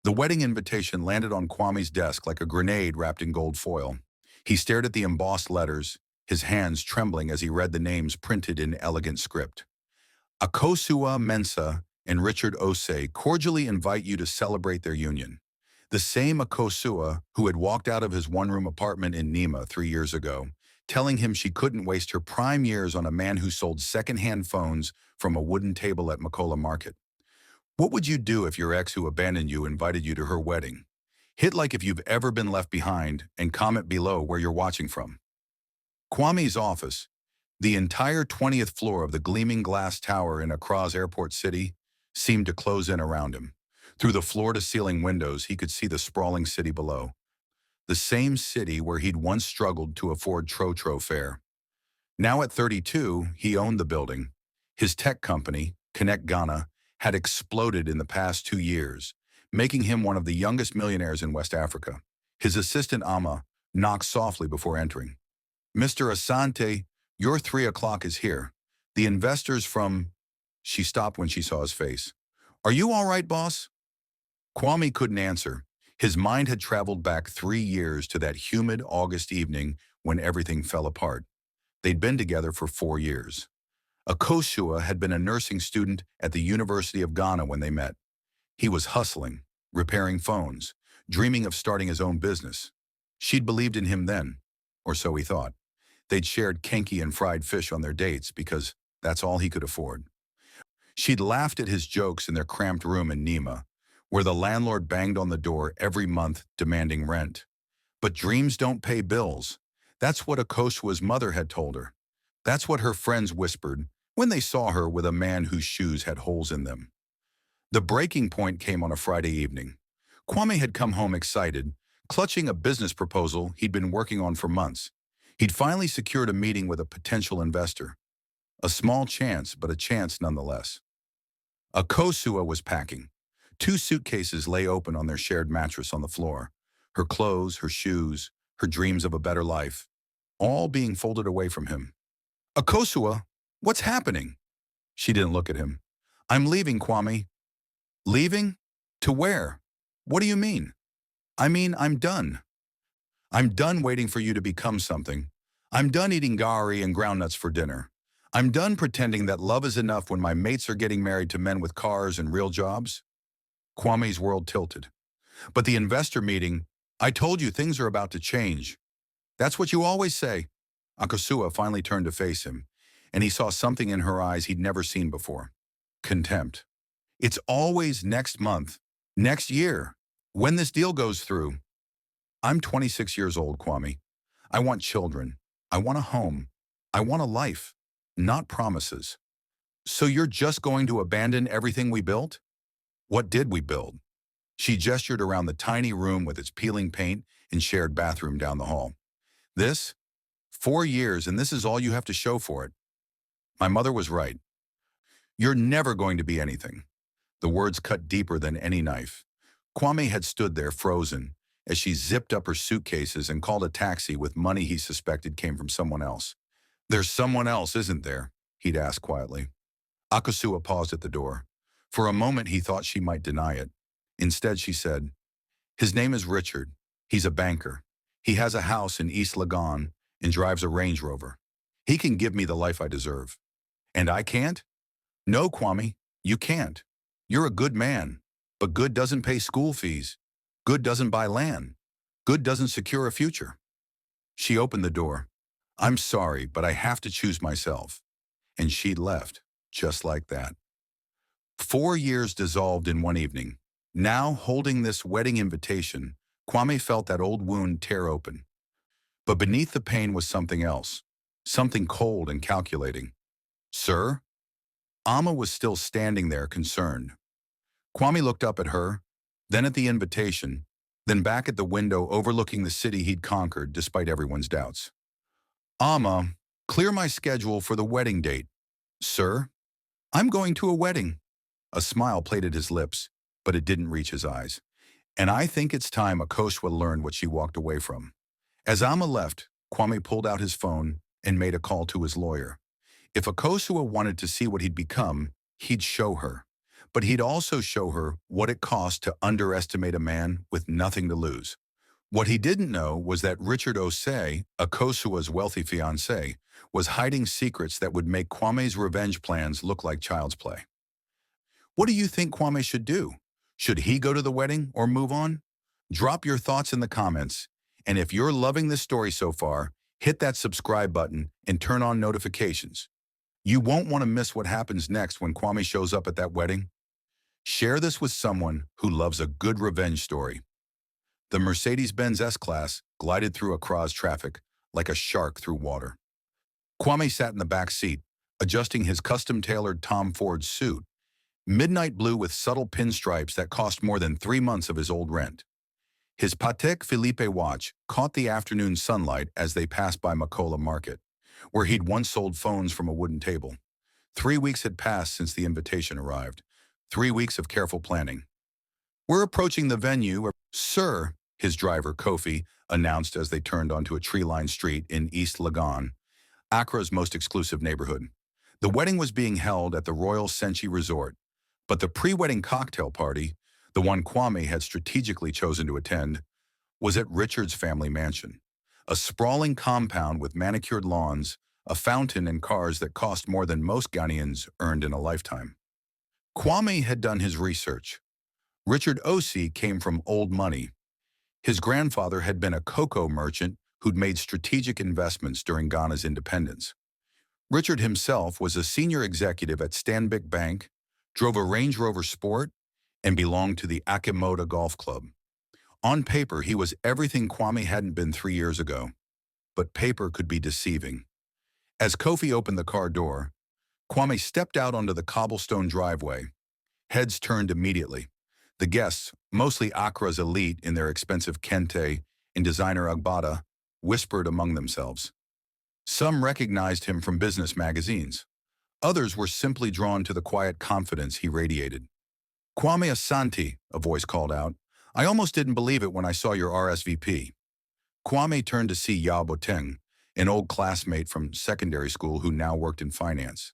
The wedding invitation landed on Kwame's desk like a grenade wrapped in gold foil. He stared at the embossed letters, his hands trembling as he read the names printed in elegant script. Akosua Mensah and Richard Osei cordially invite you to celebrate their union. The same Akosua who had walked out of his one-room apartment in Nima 3 years ago, telling him she couldn't waste her prime years on a man who sold second-hand phones from a wooden table at Makola Market. What would you do if your ex who abandoned you invited you to her wedding? Hit like if you've ever been left behind and comment below where you're watching from. Kwame's office, the entire 20th floor of the gleaming glass tower in Accra's airport city, seemed to close in around him. Through the floor-to-ceiling windows, he could see the sprawling city below. The same city where he'd once struggled to afford Trotro fare. Now at 32, he owned the building. His tech company, Connect Ghana, had exploded in the past 2 years, making him one of the youngest millionaires in West Africa. His assistant Amma knocked softly before entering. "Mr. Asante, your 3 o'clock is here. The investors from—" She stopped when she saw his face. "Are you all right, boss?" Kwame couldn't answer. His mind had traveled back 3 years to that humid August evening when everything fell apart. They'd been together for 4 years. Akosua had been a nursing student at the University of Ghana when they met. He was hustling, repairing phones, dreaming of starting his own business. She'd believed in him then, or so he thought. They'd shared kenki and fried fish on their dates because that's all he could afford. She'd laughed at his jokes in their cramped room in Nima, where the landlord banged on the door every month demanding rent. But dreams don't pay bills. That's what Akosua's mother had told her. That's what her friends whispered when they saw her with a man whose shoes had holes in them. The breaking point came on a Friday evening. Kwame had come home excited, clutching a business proposal he'd been working on for months. He'd finally secured a meeting with a potential investor. A small chance, but a chance nonetheless. Akosua was packing. 2 suitcases lay open on their shared mattress on the floor. Her clothes, her shoes, her dreams of a better life, all being folded away from him. "Akosua, what's happening?" She didn't look at him. "I'm leaving, Kwame." "Leaving? To where? What do you mean?" "I mean, I'm done. I'm done waiting for you to become something. I'm done eating gari and groundnuts for dinner. I'm done pretending that love is enough when my mates are getting married to men with cars and real jobs." Kwame's world tilted. "But the investor meeting, I told you things are about to change." "That's what you always say." Akosua finally turned to face him, and he saw something in her eyes he'd never seen before. Contempt. "It's always next month, next year, when this deal goes through." "I'm 26 years old, Kwame. I want children. I want a home. I want a life, not promises." "So you're just going to abandon everything we built?" "What did we build?" She gestured around the tiny room with its peeling paint and shared bathroom down the hall. "This? 4 years, and this is all you have to show for it." "My mother was right. You're never going to be anything." The words cut deeper than any knife. Kwame had stood there frozen as she zipped up her suitcases and called a taxi with money he suspected came from someone else. "There's someone else, isn't there?" he'd asked quietly. Akosua paused at the door. For a moment he thought she might deny it. Instead she said, "His name is Richard. He's a banker. He has a house in East Legon and drives a Range Rover. He can give me the life I deserve." "And I can't?" "No, Kwame, you can't. You're a good man, but good doesn't pay school fees. Good doesn't buy land. Good doesn't secure a future." She opened the door. "I'm sorry, but I have to choose myself." And she'd left, just like that. 4 years dissolved in one evening. Now, holding this wedding invitation, Kwame felt that old wound tear open. But beneath the pain was something else, something cold and calculating. "Sir?" Amma was still standing there, concerned. Kwame looked up at her, then at the invitation, then back at the window overlooking the city he'd conquered despite everyone's doubts. "Amma, clear my schedule for the wedding date." "Sir?" "I'm going to a wedding." A smile played at his lips, but it didn't reach his eyes. "And I think it's time Akosua learned what she walked away from." As Amma left, Kwame pulled out his phone and made a call to his lawyer. If Akosua wanted to see what he'd become, he'd show her. but he'd also show her what it cost to underestimate a man with nothing to lose. What he didn't know was that Richard Osei, Akosua's wealthy fiancé, was hiding secrets that would make Kwame's revenge plans look like child's play. What do you think Kwame should do? Should he go to the wedding or move on? Drop your thoughts in the comments, and if you're loving this story so far, hit that subscribe button and turn on notifications. You won't want to miss what happens next when Kwame shows up at that wedding. Share this with someone who loves a good revenge story. The Mercedes-Benz S-Class glided through Accra's traffic like a shark through water. Kwame sat in the back seat, adjusting his custom-tailored Tom Ford suit, midnight blue with subtle pinstripes that cost more than 3 months of his old rent. His Patek Philippe watch caught the afternoon sunlight as they passed by Makola Market, where he'd once sold phones from a wooden table. 3 weeks had passed since the invitation arrived. 3 weeks of careful planning. "We're approaching the venue, sir," his driver, Kofi, announced as they turned onto a tree-lined street in East Legon, Accra's most exclusive neighborhood. The wedding was being held at the Royal Senchi Resort, but the pre-wedding cocktail party, the one Kwame had strategically chosen to attend, was at Richard's family mansion, a sprawling compound with manicured lawns, a fountain, and cars that cost more than most Ghanaians earned in a lifetime. Kwame had done his research. Richard Osei came from old money. His grandfather had been a cocoa merchant who'd made strategic investments during Ghana's independence. Richard himself was a senior executive at Stanbic Bank, drove a Range Rover Sport, and belonged to the Akimoda Golf Club. On paper, he was everything Kwame hadn't been 3 years ago, but paper could be deceiving. As Kofi opened the car door, Kwame stepped out onto the cobblestone driveway. Heads turned immediately. The guests, mostly Accra's elite in their expensive kente and designer agbada, whispered among themselves. Some recognized him from business magazines. Others were simply drawn to the quiet confidence he radiated. "Kwame Asante," a voice called out. "I almost didn't believe it when I saw your RSVP." Kwame turned to see Ya Boteng, an old classmate from secondary school who now worked in finance.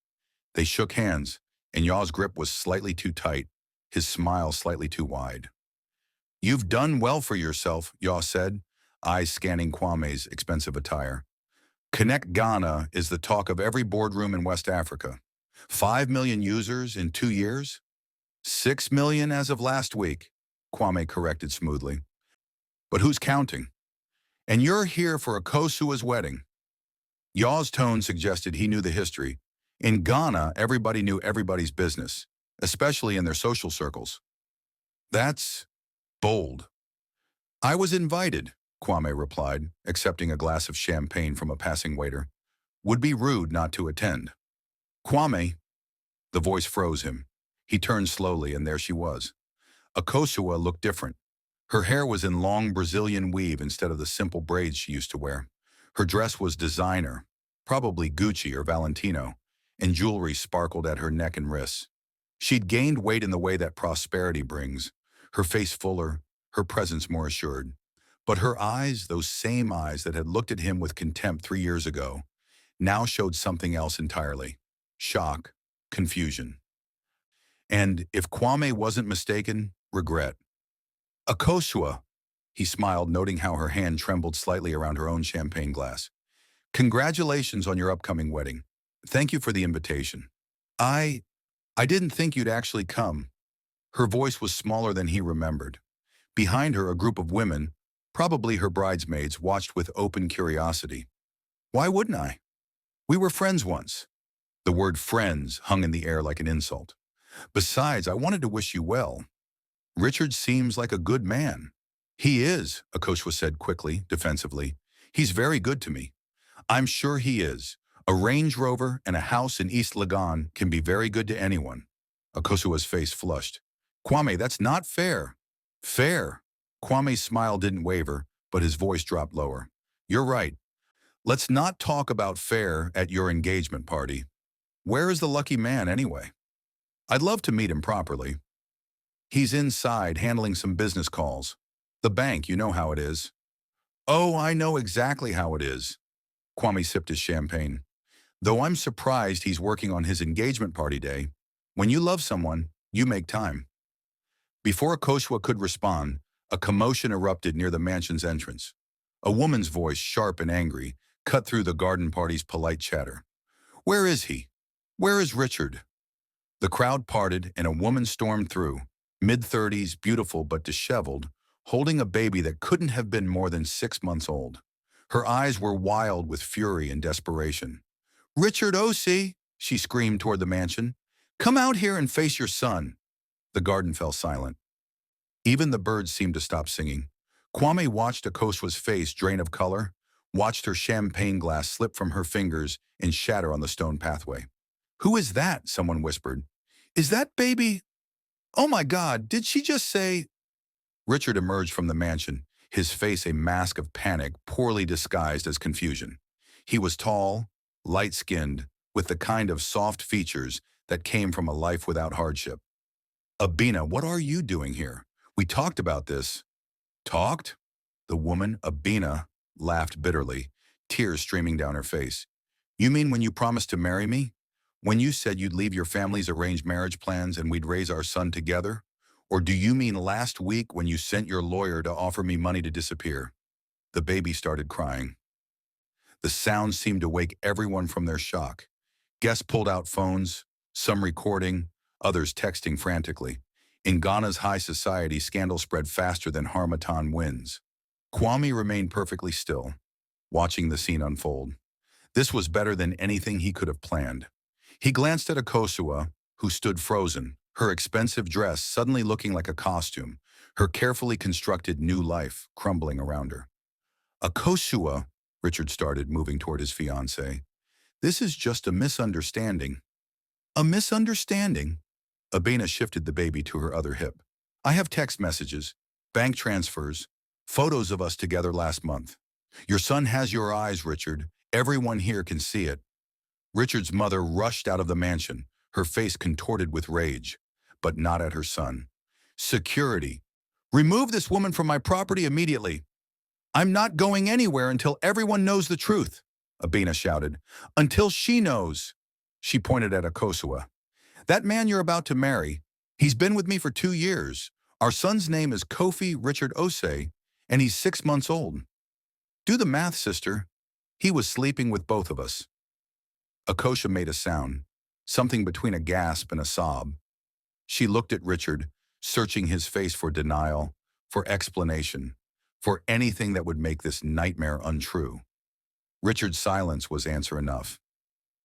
They shook hands, and Ya's grip was slightly too tight, his smile slightly too wide. "You've done well for yourself," Ya said, eyes scanning Kwame's expensive attire. "Connect Ghana is the talk of every boardroom in West Africa. 5 million users in 2 years? 6 million as of last week," Kwame corrected smoothly. "But who's counting? And you're here for Akosua's wedding." Ya's tone suggested he knew the history. In Ghana, everybody knew everybody's business, especially in their social circles. "That's bold." "I was invited," Kwame replied, accepting a glass of champagne from a passing waiter. "Would be rude not to attend." "Kwame," the voice froze him. He turned slowly, and there she was. Akosua looked different. Her hair was in long Brazilian weave instead of the simple braids she used to wear. Her dress was designer, probably Gucci or Valentino, and jewelry sparkled at her neck and wrists. She'd gained weight in the way that prosperity brings, her face fuller, her presence more assured. But her eyes, those same eyes that had looked at him with contempt 3 years ago, now showed something else entirely. Shock, confusion. And if Kwame wasn't mistaken, regret. "Akosua," he smiled, noting how her hand trembled slightly around her own champagne glass. "Congratulations on your upcoming wedding. Thank you for the invitation. I didn't think you'd actually come." Her voice was smaller than he remembered. Behind her, a group of women, probably her bridesmaids, watched with open curiosity. "Why wouldn't I? We were friends once." The word friends hung in the air like an insult. "Besides, I wanted to wish you well. Richard seems like a good man." "He is," Akosua said quickly, defensively. "He's very good to me." "I'm sure he is. A Range Rover and a house in East Legon can be very good to anyone." Akosua's face flushed. "Kwame, that's not fair." "Fair." Kwame's smile didn't waver, but his voice dropped lower. "You're right. Let's not talk about fair at your engagement party. Where is the lucky man, anyway? I'd love to meet him properly." "He's inside, handling some business calls. The bank, you know how it is." "Oh, I know exactly how it is." Kwame sipped his champagne. "Though I'm surprised he's working on his engagement party day. When you love someone, You make time." Before Akoshua could respond, a commotion erupted near the mansion's entrance. A woman's voice, sharp and angry, cut through the garden party's polite chatter. "Where is he? Where is Richard?" The crowd parted and a woman stormed through, mid-30s, beautiful but disheveled, holding a baby that couldn't have been more than 6 months old. Her eyes were wild with fury and desperation. "Richard O.C.," she screamed toward the mansion. "Come out here and face your son." The garden fell silent. Even the birds seemed to stop singing. Kwame watched Akoswa's face drain of color, watched her champagne glass slip from her fingers and shatter on the stone pathway. "Who is that?" someone whispered. "Is that baby? Oh my God, did she just say—" Richard emerged from the mansion, his face a mask of panic poorly disguised as confusion. He was tall, light-skinned, with the kind of soft features that came from a life without hardship. "Abina, what are you doing here? We talked about this." "Talked?" The woman, Abina, laughed bitterly, tears streaming down her face. "You mean when you promised to marry me? When you said you'd leave your family's arranged marriage plans and we'd raise our son together? Or do you mean last week when you sent your lawyer to offer me money to disappear?" The baby started crying. The sound seemed to wake everyone from their shock. Guests pulled out phones, some recording, others texting frantically. In Ghana's high society, scandal spread faster than Harmattan winds. Kwame remained perfectly still, watching the scene unfold. This was better than anything he could have planned. He glanced at Akosua, who stood frozen, her expensive dress suddenly looking like a costume, her carefully constructed new life crumbling around her. "Akosua," Richard started, moving toward his fiancée. "This is just a misunderstanding." "A misunderstanding?" Abena shifted the baby to her other hip. "I have text messages, bank transfers, photos of us together last month. Your son has your eyes, Richard. Everyone here can see it." Richard's mother rushed out of the mansion, her face contorted with rage, but not at her son. "Security! Remove this woman from my property immediately." "I'm not going anywhere until everyone knows the truth," Abena shouted. "Until she knows." She pointed at Akosua. "That man you're about to marry, he's been with me for 2 years. Our son's name is Kofi Richard Osei, and he's 6 months old. Do the math, sister. He was sleeping with both of us." Akosha made a sound, something between a gasp and a sob. She looked at Richard, searching his face for denial, for explanation, for anything that would make this nightmare untrue. Richard's silence was answer enough.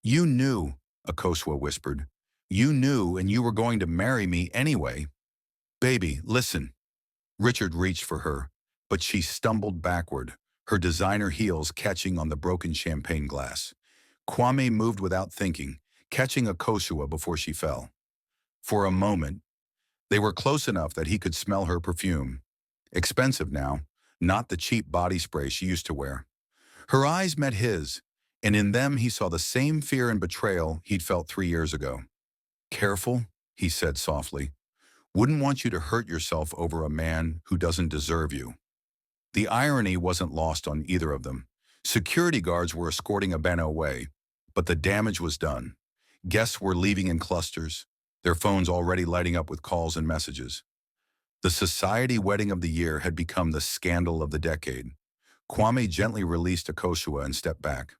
"You knew," Akosua whispered. "You knew, and you were going to marry me anyway." "Baby, listen." Richard reached for her, but she stumbled backward, her designer heels catching on the broken champagne glass. Kwame moved without thinking, catching Akosua before she fell. For a moment, they were close enough that he could smell her perfume. Expensive now, not the cheap body spray she used to wear. Her eyes met his, and in them he saw the same fear and betrayal he'd felt 3 years ago. "Careful," he said softly. "Wouldn't want you to hurt yourself over a man who doesn't deserve you." The irony wasn't lost on either of them. Security guards were escorting Abena away, but the damage was done. Guests were leaving in clusters, their phones already lighting up with calls and messages. The society wedding of the year had become the scandal of the decade. Kwame gently released Akosua and stepped back.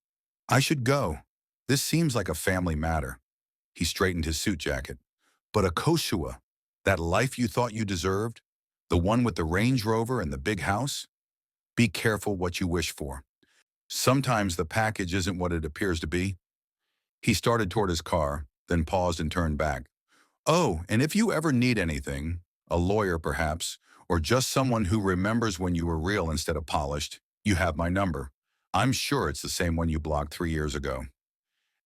"I should go. This seems like a family matter." He straightened his suit jacket. "But Akosua, that life you thought you deserved, the one with the Range Rover and the big house? Be careful what you wish for. Sometimes the package isn't what it appears to be." He started toward his car, then paused and turned back. "Oh, and if you ever need anything, a lawyer perhaps, or just someone who remembers when you were real instead of polished, you have my number. I'm sure it's the same one you blocked 3 years ago."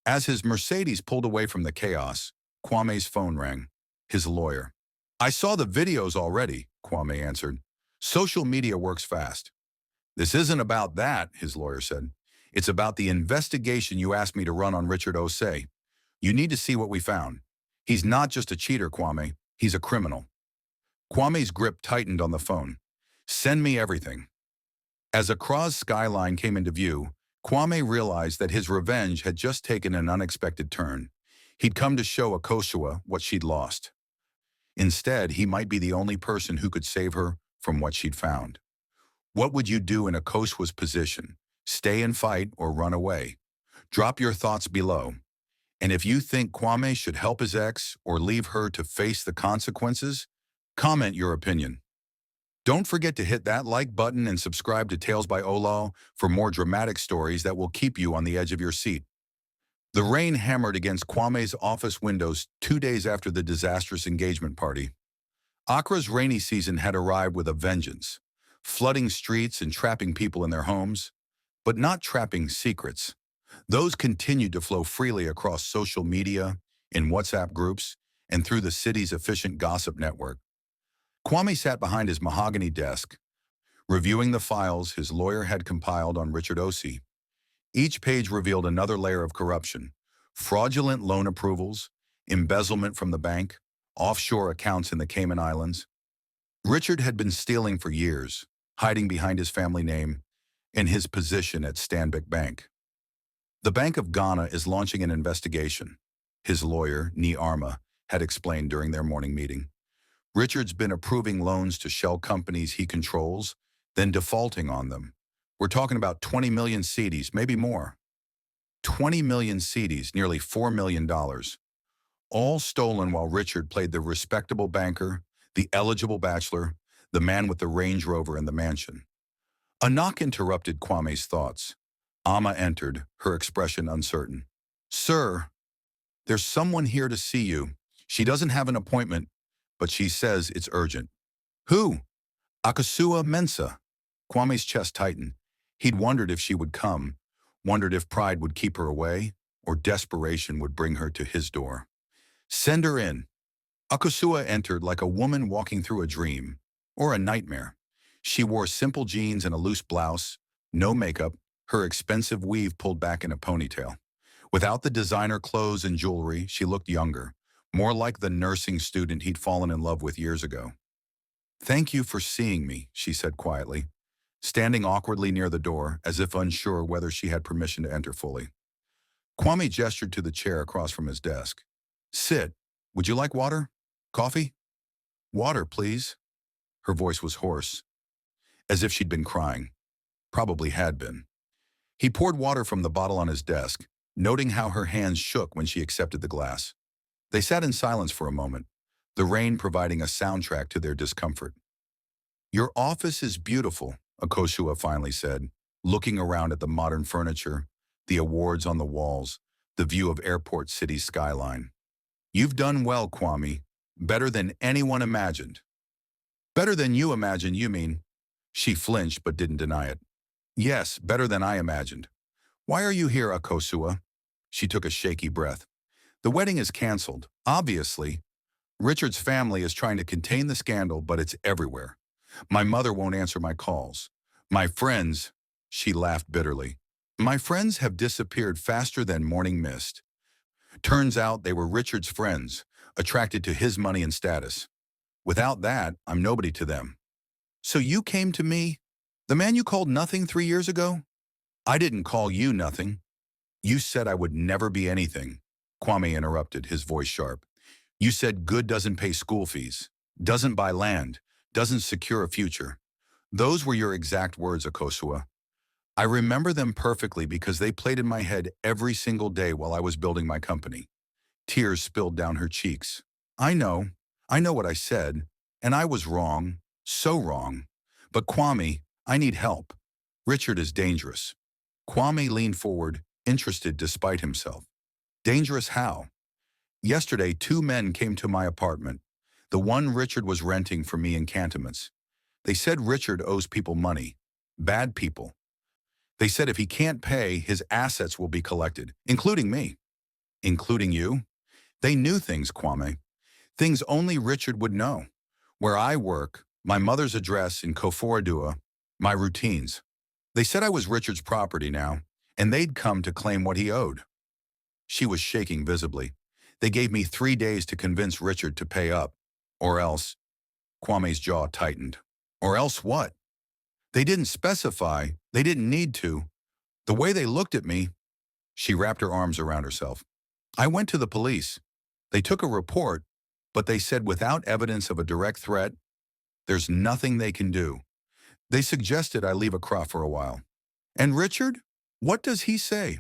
As his Mercedes pulled away from the chaos, Kwame's phone rang. His lawyer. "I saw the videos already," Kwame answered. "Social media works fast." "This isn't about that," his lawyer said. "It's about the investigation you asked me to run on Richard Osei. You need to see what we found. He's not just a cheater, Kwame. He's a criminal." Kwame's grip tightened on the phone. "Send me everything." As Accra's skyline came into view, Kwame realized that his revenge had just taken an unexpected turn. He'd come to show Akosua what she'd lost. Instead, he might be the only person who could save her from what she'd found. What would you do in Akoshua's position? Stay and fight or run away? Drop your thoughts below. And if you think Kwame should help his ex or leave her to face the consequences, comment your opinion. Don't forget to hit that like button and subscribe to Tales by Olal for more dramatic stories that will keep you on the edge of your seat. The rain hammered against Kwame's office windows 2 days after the disastrous engagement party. Accra's rainy season had arrived with a vengeance, flooding streets and trapping people in their homes, but not trapping secrets. Those continued to flow freely across social media, in WhatsApp groups, and through the city's efficient gossip network. Kwame sat behind his mahogany desk, reviewing the files his lawyer had compiled on Richard Osei. Each page revealed another layer of corruption: fraudulent loan approvals, embezzlement from the bank, offshore accounts in the Cayman Islands. Richard had been stealing for years, hiding behind his family name and his position at Stanbic Bank. The Bank of Ghana is launching an investigation, his lawyer, Ni Arma, had explained during their morning meeting. Richard's been approving loans to shell companies he controls, then defaulting on them. We're talking about 20 million cedis, maybe more. 20 million cedis, nearly $4 million. All stolen while Richard played the respectable banker, the eligible bachelor, the man with the Range Rover and the mansion. A knock interrupted Kwame's thoughts. Amma entered, her expression uncertain. "Sir, there's someone here to see you. She doesn't have an appointment, but she says it's urgent." "Who?" "Akosua Mensah." Kwame's chest tightened. He'd wondered if she would come, wondered if pride would keep her away, or desperation would bring her to his door. "Send her in." Akosua entered like a woman walking through a dream, or a nightmare. She wore simple jeans and a loose blouse, no makeup, her expensive weave pulled back in a ponytail. Without the designer clothes and jewelry, she looked younger, more like the nursing student he'd fallen in love with years ago. "Thank you for seeing me," she said quietly, standing awkwardly near the door, as if unsure whether she had permission to enter fully. Kwame gestured to the chair across from his desk. "Sit. Would you like water? Coffee?" "Water, please." Her voice was hoarse, as if she'd been crying. Probably had been. He poured water from the bottle on his desk, noting how her hands shook when she accepted the glass. They sat in silence for a moment, the rain providing a soundtrack to their discomfort. "Your office is beautiful," Akosua finally said, looking around at the modern furniture, the awards on the walls, the view of Airport City's skyline. "You've done well, Kwame. Better than anyone imagined." "Better than you imagined, you mean?" She flinched but didn't deny it. "Yes, better than I imagined." "Why are you here, Akosua?" She took a shaky breath. "The wedding is canceled, obviously. Richard's family is trying to contain the scandal, but it's everywhere. My mother won't answer my calls. My friends," she laughed bitterly, "my friends have disappeared faster than morning mist. Turns out they were Richard's friends, attracted to his money and status. Without that, I'm nobody to them." "So you came to me? The man you called nothing 3 years ago?" "I didn't call you nothing. You said I would never be anything." Kwame interrupted, his voice sharp. "You said good doesn't pay school fees, doesn't buy land, doesn't secure a future. Those were your exact words, Akosua. I remember them perfectly because they played in my head every single day while I was building my company." Tears spilled down her cheeks. I know what I said, and I was wrong, so wrong. But Kwame, I need help. Richard is dangerous." Kwame leaned forward, interested despite himself. "Dangerous how?" "Yesterday, 2 men came to my apartment, the one Richard was renting for me in Cantonments. They said Richard owes people money, bad people. They said if he can't pay, his assets will be collected, including me." "Including you?" "They knew things, Kwame. Things only Richard would know. Where I work, my mother's address in Koforidua, my routines. They said I was Richard's property now, and they'd come to claim what he owed." She was shaking visibly. "They gave me 3 days to convince Richard to pay up. Or else." Kwame's jaw tightened. "Or else what?" "They didn't specify. They didn't need to. The way they looked at me." She wrapped her arms around herself. "I went to the police. They took a report, But they said without evidence of a direct threat, there's nothing they can do. They suggested I leave Accra for a while. And Richard? What does he say?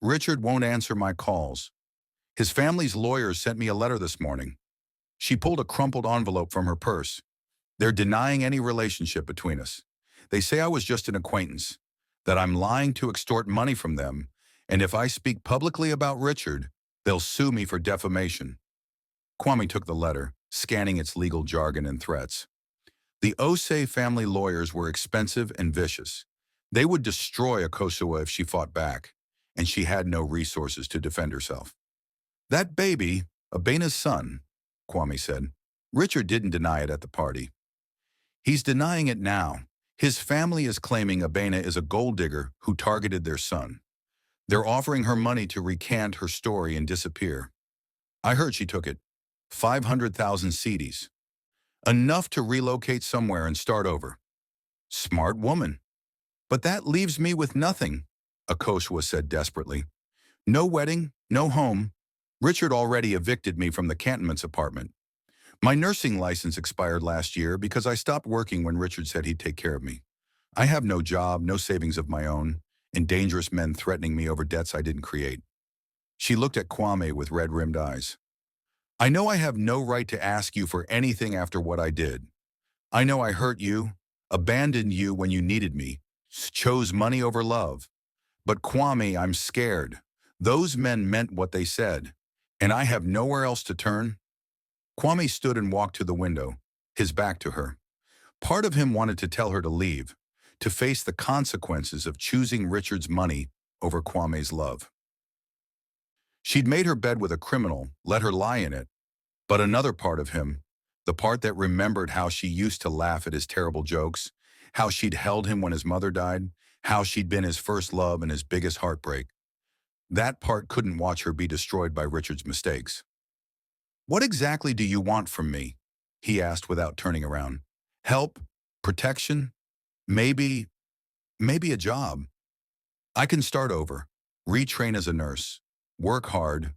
Richard won't answer my calls. His family's lawyers sent me a letter this morning. She pulled a crumpled envelope from her purse. They're denying any relationship between us. They say I was just an acquaintance, that I'm lying to extort money from them, and if I speak publicly about Richard, they'll sue me for defamation. Kwame took the letter, scanning its legal jargon and threats. The Osei family lawyers were expensive and vicious. They would destroy Akosua if she fought back, and she had no resources to defend herself. That baby, Abena's son, Kwame said. Richard didn't deny it at the party. He's denying it now. His family is claiming Abena is a gold digger who targeted their son. They're offering her money to recant her story and disappear. I heard she took it. 500,000 cedis. Enough to relocate somewhere and start over. Smart woman. But that leaves me with nothing, Akosua said desperately. No wedding, no home. Richard already evicted me from the cantonment's apartment. My nursing license expired last year because I stopped working when Richard said he'd take care of me. I have no job, no savings of my own, and dangerous men threatening me over debts I didn't create. She looked at Kwame with red-rimmed eyes. I know I have no right to ask you for anything after what I did. I know I hurt you, abandoned you when you needed me, chose money over love. But Kwame, I'm scared. Those men meant what they said, and I have nowhere else to turn. Kwame stood and walked to the window, his back to her. Part of him wanted to tell her to leave, to face the consequences of choosing Richard's money over Kwame's love. She'd made her bed with a criminal, let her lie in it. But another part of him, the part that remembered how she used to laugh at his terrible jokes, how she'd held him when his mother died, how she'd been his first love and his biggest heartbreak, that part couldn't watch her be destroyed by Richard's mistakes. What exactly do you want from me? He asked without turning around. Help? Protection? Maybe a job. I can start over, retrain as a nurse, work hard.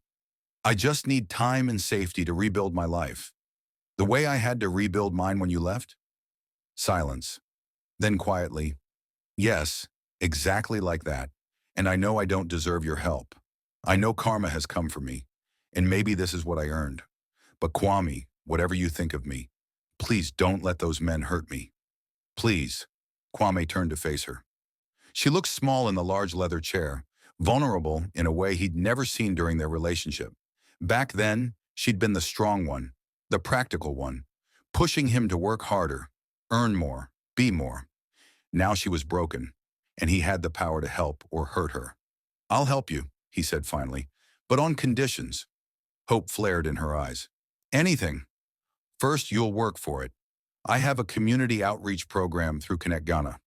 I just need time and safety to rebuild my life. The way I had to rebuild mine when you left? Silence. Then quietly, yes, exactly like that. And I know I don't deserve your help. I know karma has come for me, and maybe this is what I earned. But Kwame, whatever you think of me, please don't let those men hurt me. Please. Kwame turned to face her. She looked small in the large leather chair, vulnerable in a way he'd never seen during their relationship. Back then, she'd been the strong one, the practical one, pushing him to work harder, earn more, be more. Now she was broken, and he had the power to help or hurt her. I'll help you, he said finally, but on conditions. Hope flared in her eyes. Anything. First, you'll work for it. I have a community outreach program through Connect Ghana.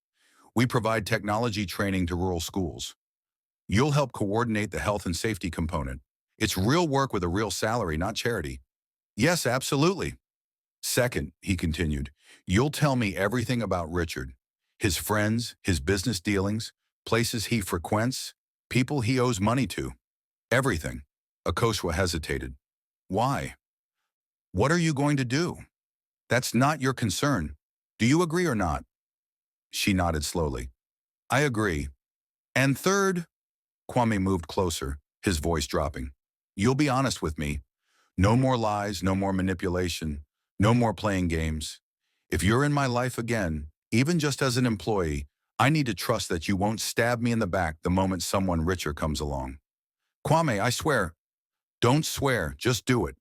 We provide technology training to rural schools. You'll help coordinate the health and safety component. It's real work with a real salary, not charity. Yes, absolutely. Second, he continued, you'll tell me everything about Richard, his friends, his business dealings, places he frequents, people he owes money to. Everything. Akosua hesitated. Why? What are you going to do? That's not your concern. Do you agree or not? She nodded slowly. I agree. And third, Kwame moved closer, his voice dropping. You'll be honest with me. No more lies, no more manipulation, no more playing games. If you're in my life again, even just as an employee, I need to trust that you won't stab me in the back the moment someone richer comes along. Kwame, I swear. Don't swear, just do it.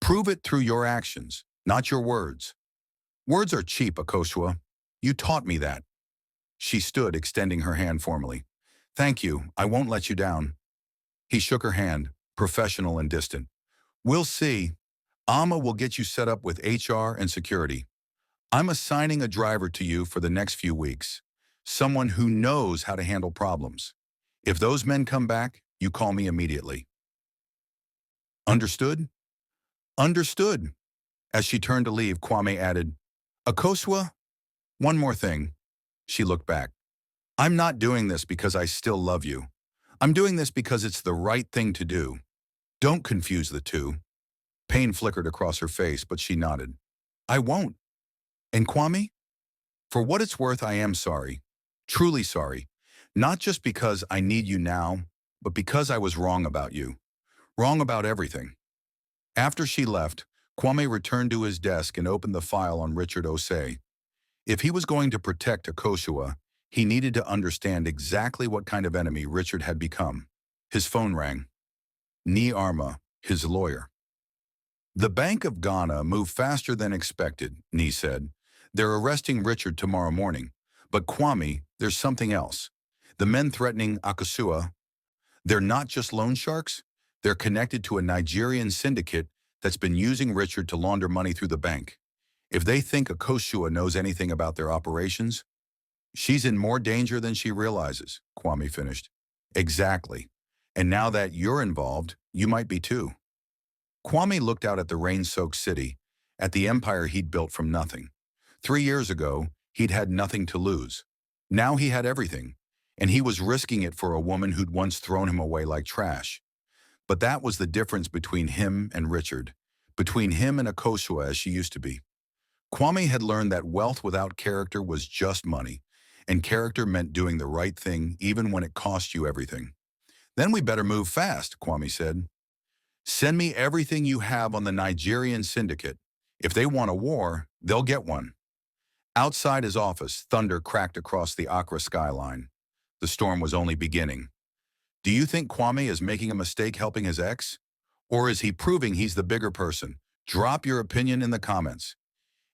Prove it through your actions, not your words. Words are cheap, Akosua. You taught me that. She stood, extending her hand formally. Thank you, I won't let you down. He shook her hand, professional and distant. We'll see. Amma will get you set up with HR and security. I'm assigning a driver to you for the next few weeks. Someone who knows how to handle problems. If those men come back, you call me immediately. Understood? Understood. As she turned to leave, Kwame added, Akosua, one more thing. She looked back. I'm not doing this because I still love you. I'm doing this because it's the right thing to do. Don't confuse the two. Pain flickered across her face, but she nodded. I won't. And Kwame? For what it's worth, I am sorry. Truly sorry. Not just because I need you now, but because I was wrong about you. Wrong about everything. After she left, Kwame returned to his desk and opened the file on Richard Osei. If he was going to protect Akoshua, he needed to understand exactly what kind of enemy Richard had become. His phone rang. Ni Arma, his lawyer. The Bank of Ghana moved faster than expected, Ni said. They're arresting Richard tomorrow morning. But Kwame, there's something else. The men threatening Akosua, they're not just loan sharks. They're connected to a Nigerian syndicate that's been using Richard to launder money through the bank. If they think Akosua knows anything about their operations, she's in more danger than she realizes, Kwame finished. Exactly. And now that you're involved, you might be too. Kwame looked out at the rain-soaked city, at the empire he'd built from nothing. 3 years ago, he'd had nothing to lose. Now he had everything, and he was risking it for a woman who'd once thrown him away like trash. But that was the difference between him and Richard, between him and Akosua as she used to be. Kwame had learned that wealth without character was just money, and character meant doing the right thing even when it cost you everything. Then we better move fast, Kwame said. Send me everything you have on the Nigerian syndicate. If they want a war, they'll get one. Outside his office, thunder cracked across the Accra skyline. The storm was only beginning. Do you think Kwame is making a mistake helping his ex? Or is he proving he's the bigger person? Drop your opinion in the comments.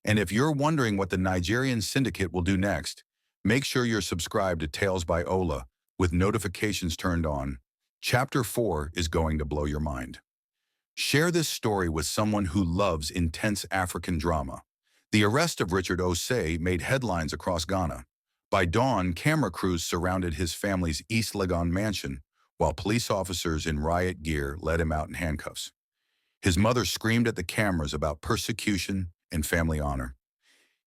And if you're wondering what the Nigerian syndicate will do next, make sure you're subscribed to Tales by Ola with notifications turned on. Chapter 4 is going to blow your mind. Share this story with someone who loves intense African drama. The arrest of Richard Osei made headlines across Ghana. By dawn, camera crews surrounded his family's East Legon mansion, while police officers in riot gear led him out in handcuffs. His mother screamed at the cameras about persecution and family honor.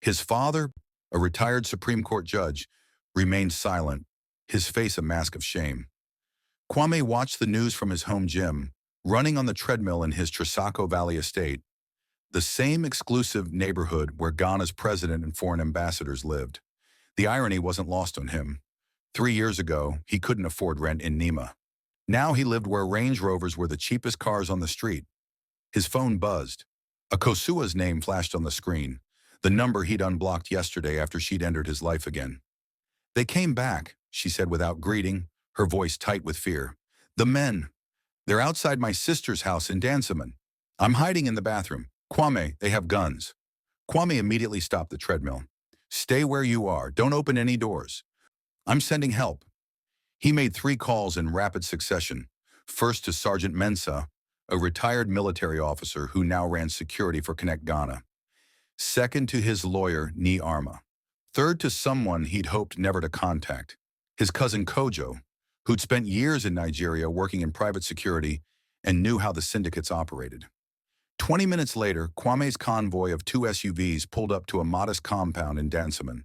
His father, a retired Supreme Court judge, remained silent, his face a mask of shame. Kwame watched the news from his home gym, running on the treadmill in his Trisaco Valley estate, the same exclusive neighborhood where Ghana's president and foreign ambassadors lived. The irony wasn't lost on him. 3 years ago, he couldn't afford rent in Nima. Now he lived where Range Rovers were the cheapest cars on the street. His phone buzzed. Akosua's name flashed on the screen, the number he'd unblocked yesterday after she'd entered his life again. They came back, she said without greeting, her voice tight with fear. The men. They're outside my sister's house in Dansaman. I'm hiding in the bathroom. Kwame, they have guns. Kwame immediately stopped the treadmill. Stay where you are. Don't open any doors. I'm sending help. He made 3 calls in rapid succession. First to Sergeant Mensah, a retired military officer who now ran security for Connect Ghana. Second to his lawyer, Ni Arma. Third to someone he'd hoped never to contact, his cousin Kojo, who'd spent years in Nigeria working in private security and knew how the syndicates operated. 20 minutes later, Kwame's convoy of 2 SUVs pulled up to a modest compound in Dansaman,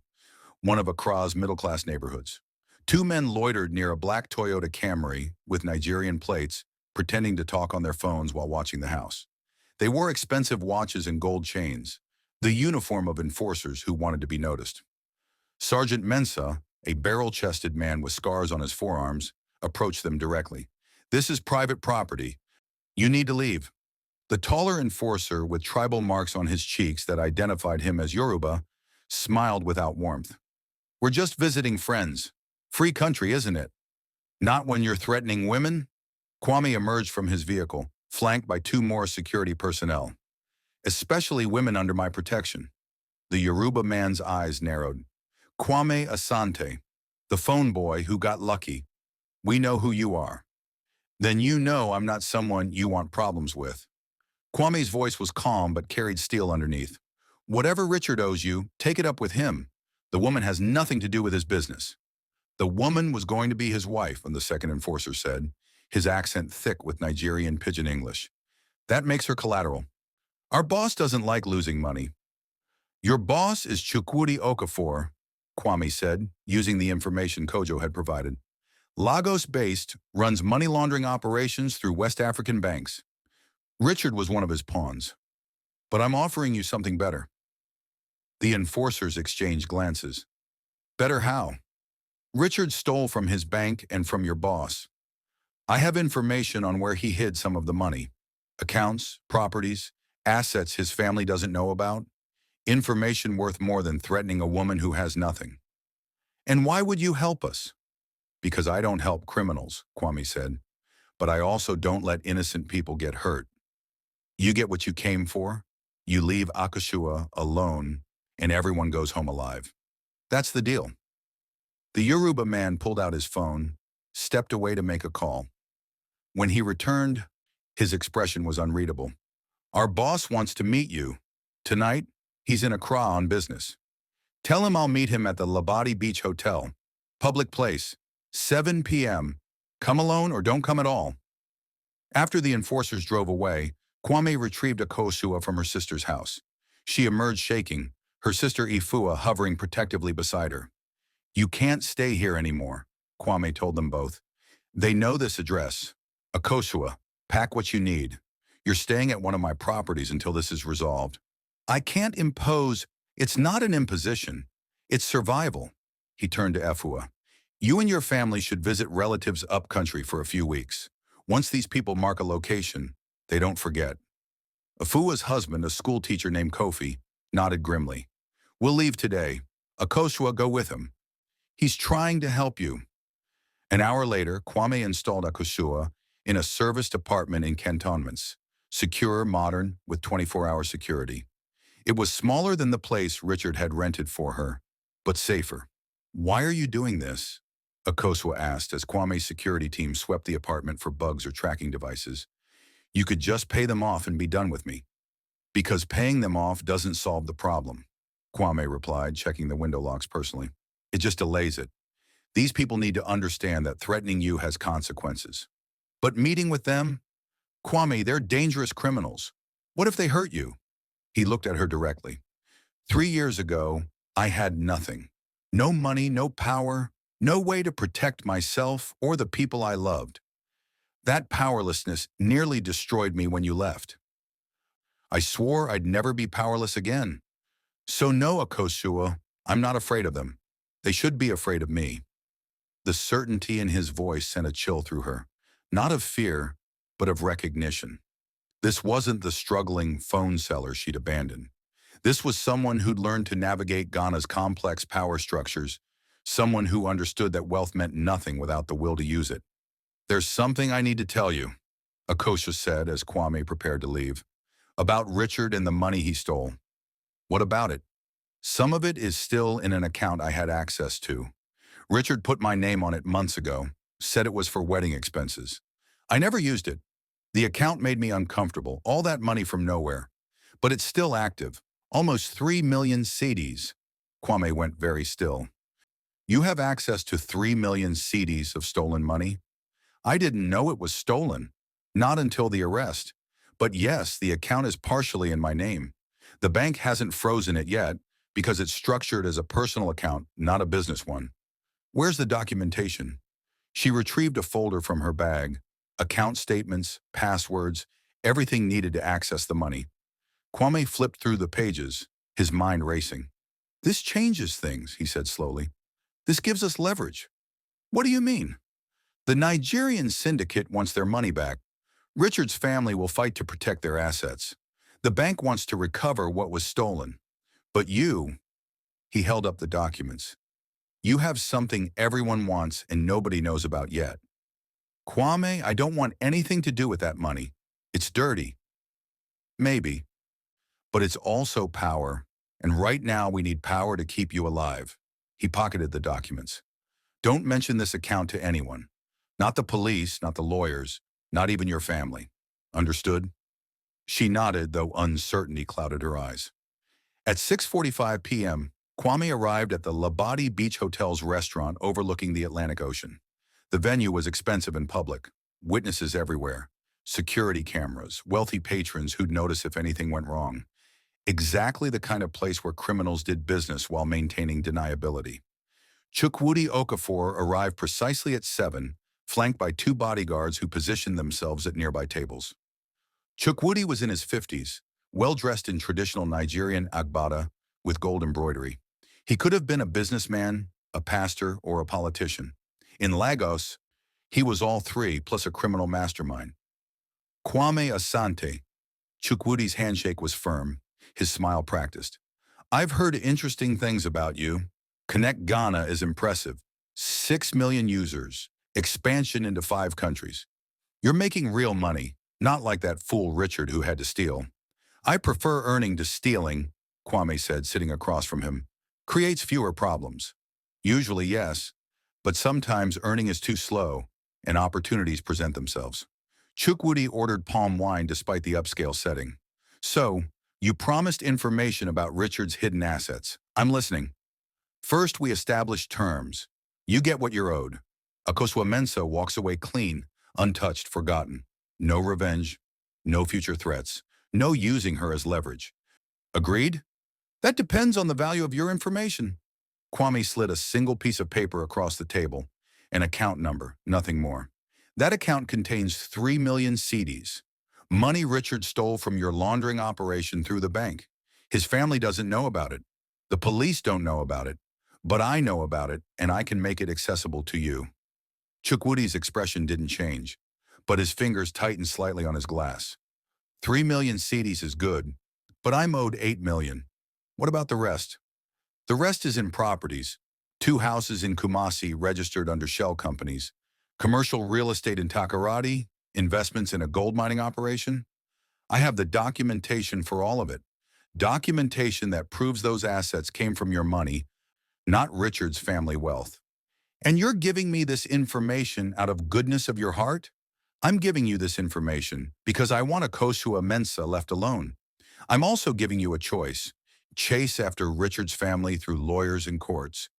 one of Accra's middle-class neighborhoods. 2 men loitered near a black Toyota Camry with Nigerian plates, pretending to talk on their phones while watching the house. They wore expensive watches and gold chains, the uniform of enforcers who wanted to be noticed. Sergeant Mensah, a barrel-chested man with scars on his forearms, approached them directly. This is private property. You need to leave. The taller enforcer, with tribal marks on his cheeks that identified him as Yoruba, smiled without warmth. We're just visiting friends. Free country, isn't it? Not when you're threatening women? Kwame emerged from his vehicle, flanked by 2 more security personnel. Especially women under my protection. The Yoruba man's eyes narrowed. Kwame Asante, the phone boy who got lucky. We know who you are. Then you know I'm not someone you want problems with. Kwame's voice was calm but carried steel underneath. Whatever Richard owes you, take it up with him. The woman has nothing to do with his business. The woman was going to be his wife, the second enforcer said, his accent thick with Nigerian pidgin English. That makes her collateral. Our boss doesn't like losing money. Your boss is Chukwudi Okafor, Kwame said, using the information Kojo had provided. Lagos-based, runs money laundering operations through West African banks. Richard was one of his pawns. But I'm offering you something better. The enforcers exchanged glances. Better how? Richard stole from his bank and from your boss. I have information on where he hid some of the money. Accounts, properties, assets his family doesn't know about. Information worth more than threatening a woman who has nothing. And why would you help us? Because I don't help criminals, Kwame said. But I also don't let innocent people get hurt. You get what you came for, you leave Akashua alone, and everyone goes home alive. That's the deal. The Yoruba man pulled out his phone, stepped away to make a call. When he returned, his expression was unreadable. Our boss wants to meet you. Tonight, he's in Accra on business. Tell him I'll meet him at the Labadi Beach Hotel. Public place, 7 p.m. Come alone or don't come at all. After the enforcers drove away, Kwame retrieved a Kosua from her sister's house. She emerged shaking, her sister Ifua hovering protectively beside her. You can't stay here anymore, Kwame told them both. They know this address. Akosua, pack what you need. You're staying at one of my properties until this is resolved. I can't impose. It's not an imposition. It's survival. He turned to Efua. You and your family should visit relatives upcountry for a few weeks. Once these people mark a location, they don't forget. Afua's husband, a school teacher named Kofi, nodded grimly. We'll leave today. Akosua, go with him. He's trying to help you. An hour later, Kwame installed Akosua in a serviced apartment in cantonments, secure, modern, with 24-hour security. It was smaller than the place Richard had rented for her, but safer. Why are you doing this? Akosua asked as Kwame's security team swept the apartment for bugs or tracking devices. You could just pay them off and be done with me. Because paying them off doesn't solve the problem, Kwame replied, checking the window locks personally. It just delays it. These people need to understand that threatening you has consequences. But meeting with them? Kwame, they're dangerous criminals. What if they hurt you? He looked at her directly. 3 years ago, I had nothing. No money, no power, no way to protect myself or the people I loved. That powerlessness nearly destroyed me when you left. I swore I'd never be powerless again. So no, Akosua, I'm not afraid of them. They should be afraid of me. The certainty in his voice sent a chill through her, not of fear, but of recognition. This wasn't the struggling phone seller she'd abandoned. This was someone who'd learned to navigate Ghana's complex power structures, someone who understood that wealth meant nothing without the will to use it. There's something I need to tell you, Akosha said as Kwame prepared to leave, about Richard and the money he stole. What about it? Some of it is still in an account I had access to. Richard put my name on it months ago, said it was for wedding expenses. I never used it. The account made me uncomfortable, all that money from nowhere. But it's still active, almost 3 million cedis. Kwame went very still. You have access to 3 million cedis of stolen money? I didn't know it was stolen, not until the arrest. But yes, the account is partially in my name. The bank hasn't frozen it yet because it's structured as a personal account, not a business one. Where's the documentation? She retrieved a folder from her bag, account statements, passwords, everything needed to access the money. Kwame flipped through the pages, his mind racing. This changes things, he said slowly. This gives us leverage. What do you mean? The Nigerian syndicate wants their money back. Richard's family will fight to protect their assets. The bank wants to recover what was stolen. But you, he held up the documents. You have something everyone wants and nobody knows about yet. Kwame, I don't want anything to do with that money. It's dirty. Maybe. But it's also power, and right now we need power to keep you alive. He pocketed the documents. Don't mention this account to anyone. Not the police, not the lawyers, not even your family. Understood? She nodded, though uncertainty clouded her eyes. At 6:45 p.m., Kwame arrived at the Labadi Beach Hotel's restaurant overlooking the Atlantic Ocean. The venue was expensive and public, witnesses everywhere, security cameras, wealthy patrons who'd notice if anything went wrong. Exactly the kind of place where criminals did business while maintaining deniability. Chukwudi Okafor arrived precisely at 7, flanked by 2 bodyguards who positioned themselves at nearby tables. Chukwudi was in his 50s, well-dressed in traditional Nigerian agbada with gold embroidery. He could have been a businessman, a pastor, or a politician. In Lagos, he was all three, plus a criminal mastermind. Kwame Asante. Chukwudi's handshake was firm, his smile practiced. I've heard interesting things about you. Connect Ghana is impressive. 6 million users, expansion into 5 countries. You're making real money, not like that fool Richard who had to steal. I prefer earning to stealing, Kwame said, sitting across from him. Creates fewer problems. Usually, yes, but sometimes earning is too slow, and opportunities present themselves. Chukwudi ordered palm wine despite the upscale setting. So, you promised information about Richard's hidden assets. I'm listening. First, we established terms. You get what you're owed. Akosua Mensah walks away clean, untouched, forgotten. No revenge, no future threats, no using her as leverage. Agreed? That depends on the value of your information. Kwame slid a single piece of paper across the table, an account number, nothing more. That account contains 3 million CDs. Money Richard stole from your laundering operation through the bank. His family doesn't know about it. The police don't know about it. But I know about it, and I can make it accessible to you. Chukwudi's expression didn't change, but his fingers tightened slightly on his glass. 3 million CDs is good, but I'm owed 8 million. What about the rest? The rest is in properties. 2 houses in Kumasi registered under shell companies, commercial real estate in Takoradi, investments in a gold mining operation. I have the documentation for all of it. Documentation that proves those assets came from your money, not Richard's family wealth. And you're giving me this information out of goodness of your heart? I'm giving you this information because I want Akosua Mensah left alone. I'm also giving you a choice. Chase after Richard's family through lawyers and courts,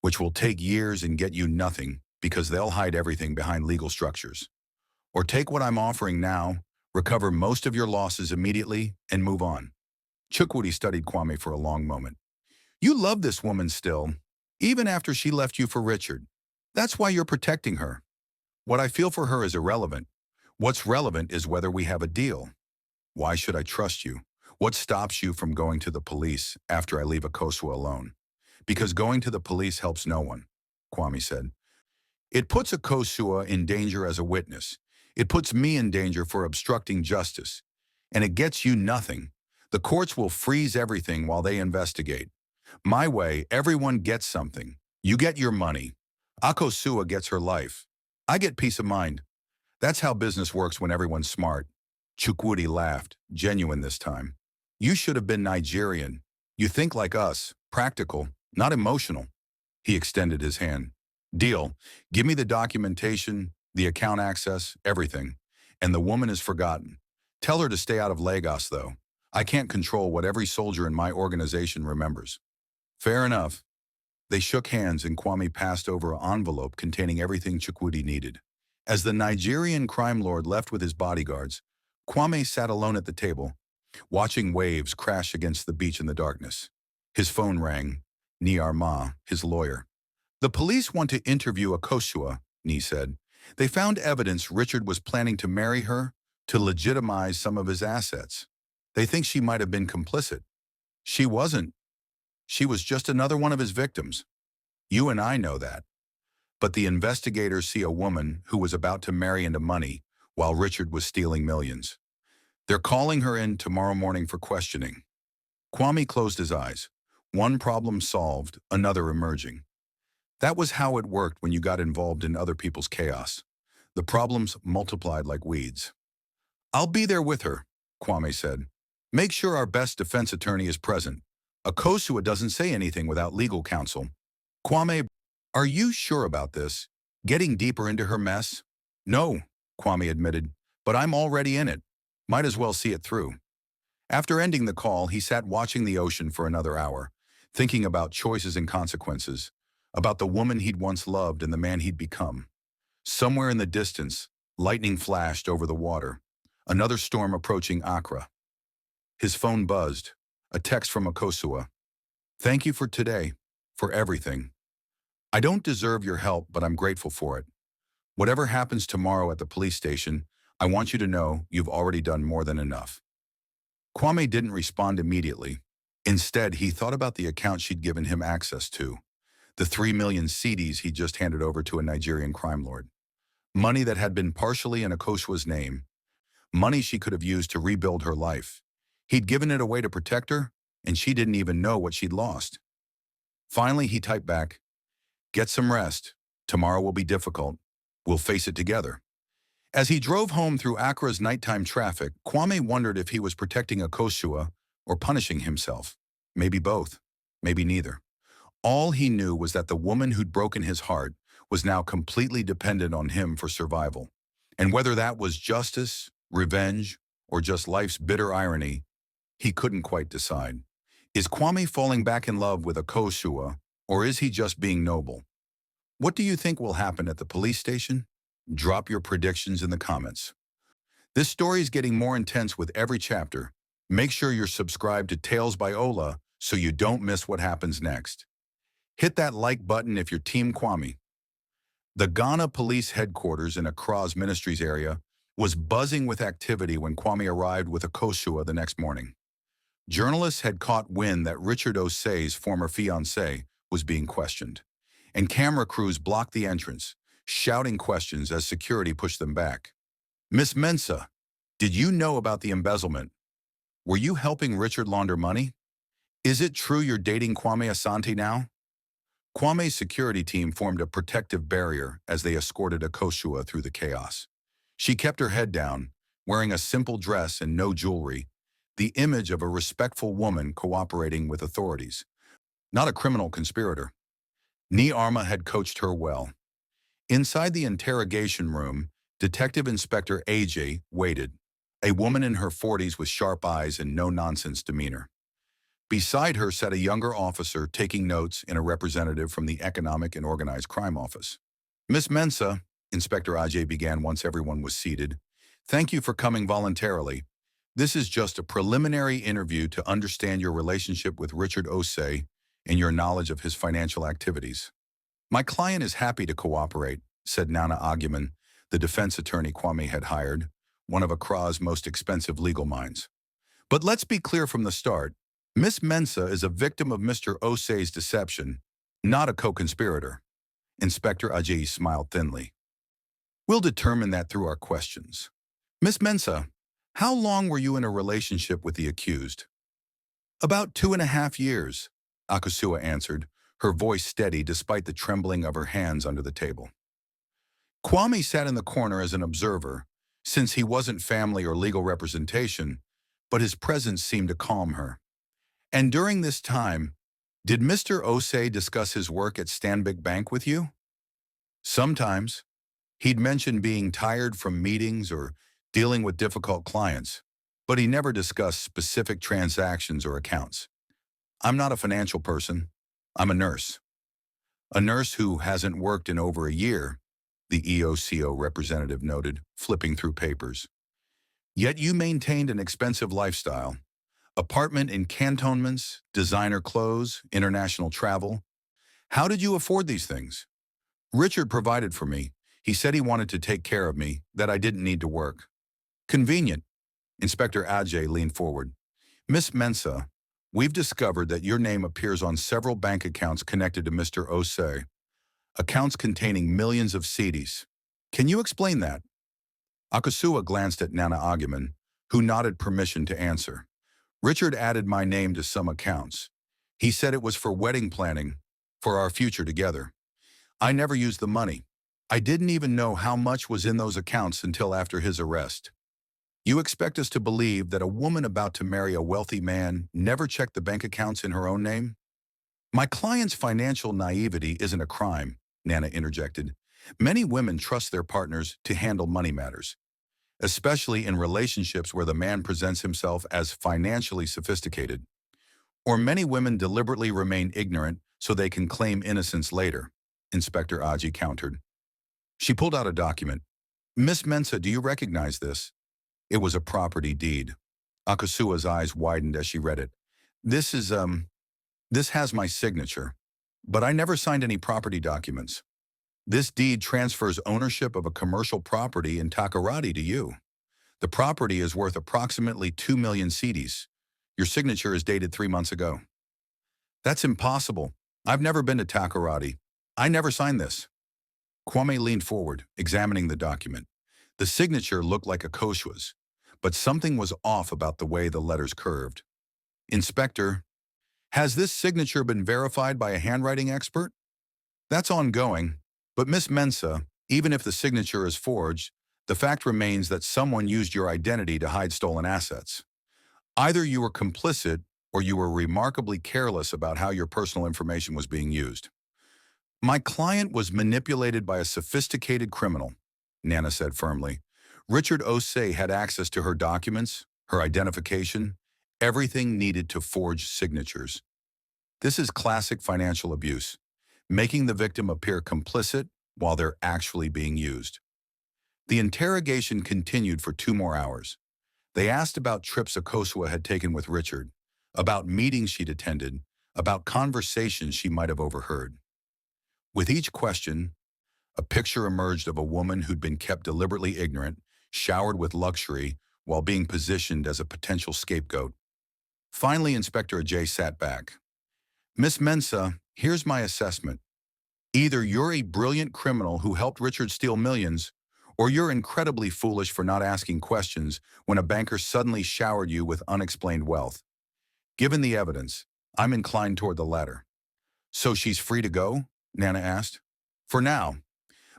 which will take years and get you nothing because they'll hide everything behind legal structures. Or take what I'm offering now, recover most of your losses immediately, and move on. Chukwudi studied Kwame for a long moment. You love this woman still, even after she left you for Richard. That's why you're protecting her. What I feel for her is irrelevant. What's relevant is whether we have a deal. Why should I trust you? What stops you from going to the police after I leave Akosua alone? Because going to the police helps no one, Kwame said. It puts Akosua in danger as a witness. It puts me in danger for obstructing justice. And it gets you nothing. The courts will freeze everything while they investigate. My way, everyone gets something. You get your money. Akosua gets her life. I get peace of mind. That's how business works when everyone's smart. Chukwudi laughed, genuine this time. You should have been Nigerian. You think like us, practical, not emotional. He extended his hand. Deal. Give me the documentation, the account access, everything. And the woman is forgotten. Tell her to stay out of Lagos, though. I can't control what every soldier in my organization remembers. Fair enough. They shook hands and Kwame passed over an envelope containing everything Chukwudi needed. As the Nigerian crime lord left with his bodyguards, Kwame sat alone at the table, watching waves crash against the beach in the darkness. His phone rang. Niar Ma, his lawyer. The police want to interview Akosua, Ni said. They found evidence Richard was planning to marry her to legitimize some of his assets. They think she might have been complicit. She wasn't. She was just another one of his victims. You and I know that. But the investigators see a woman who was about to marry into money while Richard was stealing millions. They're calling her in tomorrow morning for questioning. Kwame closed his eyes. One problem solved, another emerging. That was how it worked when you got involved in other people's chaos. The problems multiplied like weeds. I'll be there with her, Kwame said. Make sure our best defense attorney is present. Akosua doesn't say anything without legal counsel. Kwame, are you sure about this? Getting deeper into her mess? No, Kwame admitted, but I'm already in it. Might as well see it through. After ending the call, he sat watching the ocean for another hour, thinking about choices and consequences, about the woman he'd once loved and the man he'd become. Somewhere in the distance, lightning flashed over the water, another storm approaching Accra. His phone buzzed, a text from Akosua. Thank you for today, for everything. I don't deserve your help, but I'm grateful for it. Whatever happens tomorrow at the police station, I want you to know you've already done more than enough. Kwame didn't respond immediately. Instead, he thought about the account she'd given him access to, the 3 million cedis he just handed over to a Nigerian crime lord. Money that had been partially in Akoshua's name, money she could have used to rebuild her life. He'd given it away to protect her, and she didn't even know what she'd lost. Finally, he typed back, "Get some rest. Tomorrow will be difficult. We'll face it together." As he drove home through Accra's nighttime traffic, Kwame wondered if he was protecting Akoshua or punishing himself. Maybe both. Maybe neither. All he knew was that the woman who'd broken his heart was now completely dependent on him for survival. And whether that was justice, revenge, or just life's bitter irony, he couldn't quite decide. Is Kwame falling back in love with Akoshua, or is he just being noble? What do you think will happen at the police station? Drop your predictions in the comments. This story is getting more intense with every chapter. Make sure you're subscribed to Tales by Ola so you don't miss what happens next. Hit that like button if you're Team Kwame. The Ghana Police Headquarters in Accra's Ministries area was buzzing with activity when Kwame arrived with Akoshua the next morning. Journalists had caught wind that Richard Osei's former fiancée was being questioned, and camera crews blocked the entrance, shouting questions as security pushed them back. "Miss Mensah, did you know about the embezzlement? Were you helping Richard launder money? Is it true you're dating Kwame Asante now?" Kwame's security team formed a protective barrier as they escorted Akoshua through the chaos. She kept her head down, wearing a simple dress and no jewelry, the image of a respectful woman cooperating with authorities, not a criminal conspirator. Ni Arma had coached her well. Inside the interrogation room, Detective Inspector AJ waited, a woman in her 40s with sharp eyes and no-nonsense demeanor. Beside her sat a younger officer taking notes in a representative from the Economic and Organized Crime Office. "Miss Mensah," Inspector Ajay began once everyone was seated, "thank you for coming voluntarily. This is just a preliminary interview to understand your relationship with Richard Osei and your knowledge of his financial activities." "My client is happy to cooperate," said Nana Aguiman, the defense attorney Kwame had hired, one of Accra's most expensive legal minds. "But let's be clear from the start. Miss Mensah is a victim of Mr. Osei's deception, not a co-conspirator." Inspector Ajay smiled thinly. "We'll determine that through our questions. Miss Mensah, how long were you in a relationship with the accused?" "About 2.5 years," Akosua answered, her voice steady despite the trembling of her hands under the table. Kwame sat in the corner as an observer, since he wasn't family or legal representation, but his presence seemed to calm her. "And during this time, did Mr. Osei discuss his work at Stanbic Bank with you?" "Sometimes. He'd mention being tired from meetings or dealing with difficult clients, but he never discussed specific transactions or accounts. I'm not a financial person. I'm a nurse." "A nurse who hasn't worked in over a year," the EOCO representative noted, flipping through papers. "Yet you maintained an expensive lifestyle. Apartment in cantonments, designer clothes, international travel. How did you afford these things?" "Richard provided for me. He said he wanted to take care of me, that I didn't need to work." "Convenient." Inspector Ajay leaned forward. "Miss Mensah, we've discovered that your name appears on several bank accounts connected to Mr. Osei, accounts containing millions of cedis. Can you explain that?" Akosua glanced at Nana Aguiman, who nodded permission to answer. "Richard added my name to some accounts. He said it was for wedding planning, for our future together. I never used the money. I didn't even know how much was in those accounts until after his arrest. You expect us to believe that a woman about to marry a wealthy man never checked the bank accounts in her own name?" "My client's financial naivety isn't a crime," Nana interjected. "Many women trust their partners to handle money matters, especially in relationships where the man presents himself as financially sophisticated. Or many women deliberately remain ignorant so they can claim innocence later," Inspector Aji countered. She pulled out a document. "Miss Mensah, do you recognize this?" It was a property deed. Akosua's eyes widened as she read it. This has my signature, but I never signed any property documents. This deed transfers ownership of a commercial property in Takoradi to you." The property is worth approximately 2 million cedis. Your signature is dated 3 months ago. That's impossible. I've never been to Takoradi. I never signed this. Kwame leaned forward, examining the document. The signature looked like a Koshua's, but something was off about the way the letters curved. Inspector, has this signature been verified by a handwriting expert? That's ongoing, but Miss Mensah, even if the signature is forged, the fact remains that someone used your identity to hide stolen assets. Either you were complicit or you were remarkably careless about how your personal information was being used. My client was manipulated by a sophisticated criminal, Nana said firmly. Richard Osei had access to her documents, her identification, everything needed to forge signatures. This is classic financial abuse, making the victim appear complicit while they're actually being used. The interrogation continued for 2 more hours. They asked about trips Akosua had taken with Richard, about meetings she'd attended, about conversations she might have overheard. With each question, a picture emerged of a woman who'd been kept deliberately ignorant, showered with luxury, while being positioned as a potential scapegoat. Finally, Inspector Ajay sat back. Miss Mensah, here's my assessment. Either you're a brilliant criminal who helped Richard steal millions, or you're incredibly foolish for not asking questions when a banker suddenly showered you with unexplained wealth. Given the evidence, I'm inclined toward the latter. So she's free to go? Nana asked. For now.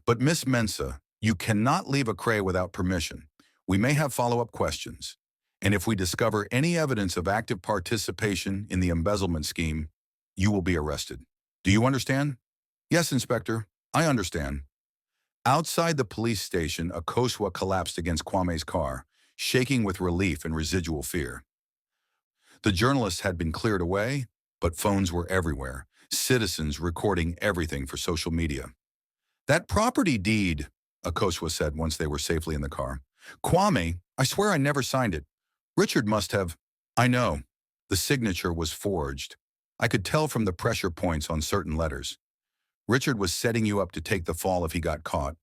But Miss Mensah, you cannot leave Acre without permission. We may have follow-up questions. And if we discover any evidence of active participation in the embezzlement scheme, you will be arrested. Do you understand? Yes, Inspector. I understand. Outside the police station, Akosua collapsed against Kwame's car, shaking with relief and residual fear. The journalists had been cleared away, but phones were everywhere, citizens recording everything for social media. That property deed, Akosua said once they were safely in the car. Kwame, I swear I never signed it. Richard must have. I know. The signature was forged. I could tell from the pressure points on certain letters. Richard was setting you up to take the fall if he got caught.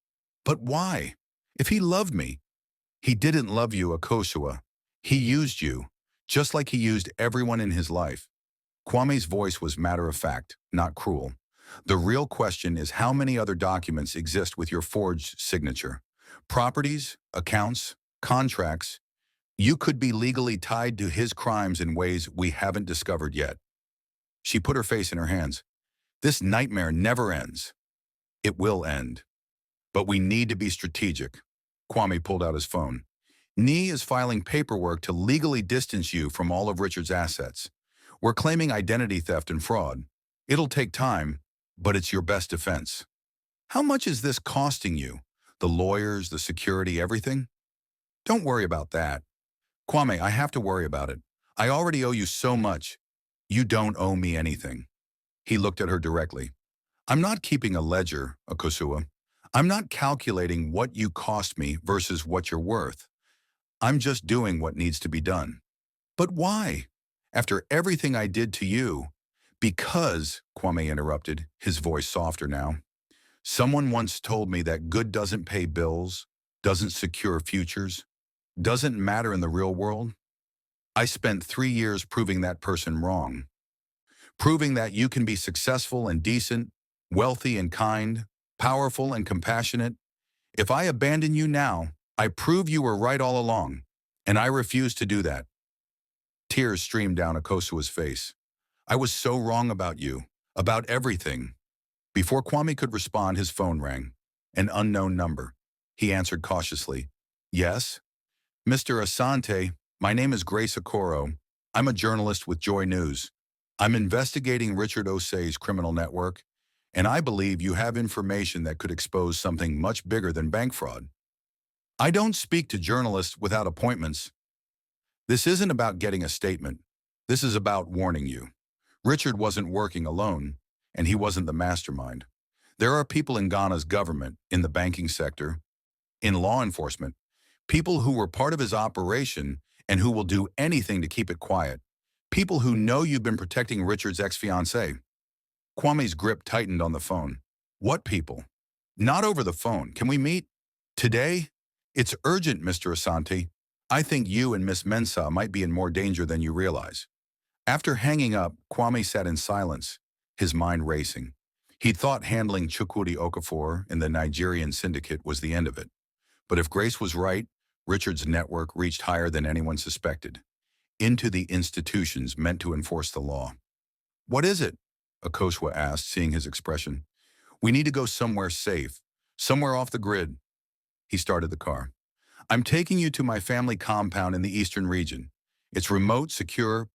But why? If he loved me. He didn't love you, Akosua. He used you, just like he used everyone in his life. Kwame's voice was matter-of-fact, not cruel. The real question is how many other documents exist with your forged signature? Properties, accounts, contracts. You could be legally tied to his crimes in ways we haven't discovered yet. She put her face in her hands. This nightmare never ends. It will end. But we need to be strategic. Kwame pulled out his phone. Nee is filing paperwork to legally distance you from all of Richard's assets. We're claiming identity theft and fraud. It'll take time, but it's your best defense. How much is this costing you? The lawyers, the security, everything? Don't worry about that. Kwame, I have to worry about it. I already owe you so much. You don't owe me anything. He looked at her directly. I'm not keeping a ledger, Akosua. I'm not calculating what you cost me versus what you're worth. I'm just doing what needs to be done. But why? After everything I did to you? Because, Kwame interrupted, his voice softer now. Someone once told me that good doesn't pay bills, doesn't secure futures, doesn't matter in the real world. I spent 3 years proving that person wrong. Proving that you can be successful and decent, wealthy and kind, powerful and compassionate. If I abandon you now, I prove you were right all along, and I refuse to do that. Tears streamed down Akosua's face. I was so wrong about you, about everything. Before Kwame could respond, his phone rang. An unknown number. He answered cautiously. Yes? Mr. Asante, my name is Grace Okoro. I'm a journalist with Joy News. I'm investigating Richard Osei's criminal network, and I believe you have information that could expose something much bigger than bank fraud. I don't speak to journalists without appointments. This isn't about getting a statement. This is about warning you. Richard wasn't working alone, and he wasn't the mastermind. There are people in Ghana's government, in the banking sector, in law enforcement, people who were part of his operation and who will do anything to keep it quiet. People who know you've been protecting Richard's ex-fiancée. Kwame's grip tightened on the phone. What people? Not over the phone. Can we meet? Today? It's urgent, Mr. Asante. I think you and Miss Mensah might be in more danger than you realize." After hanging up, Kwame sat in silence, his mind racing. He'd thought handling Chukwudi Okafor in the Nigerian syndicate was the end of it. But if Grace was right, Richard's network reached higher than anyone suspected, into the institutions meant to enforce the law. "What is it?" Akosua asked, seeing his expression. "We need to go somewhere safe, somewhere off the grid." He started the car. "I'm taking you to my family compound in the eastern region. It's remote, secure,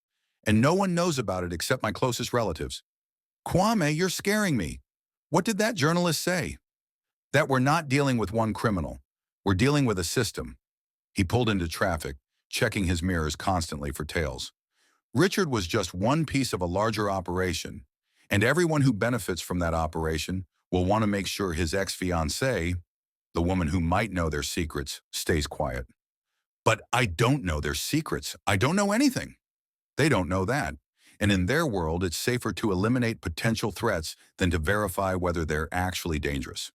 and no one knows about it except my closest relatives." "Kwame, you're scaring me. What did that journalist say?" "That we're not dealing with one criminal. We're dealing with a system." He pulled into traffic, checking his mirrors constantly for tails. Richard was just one piece of a larger operation, and everyone who benefits from that operation will want to make sure his ex-fiancée, the woman who might know their secrets, stays quiet. "But I don't know their secrets. I don't know anything." "They don't know that. And in their world, it's safer to eliminate potential threats than to verify whether they're actually dangerous."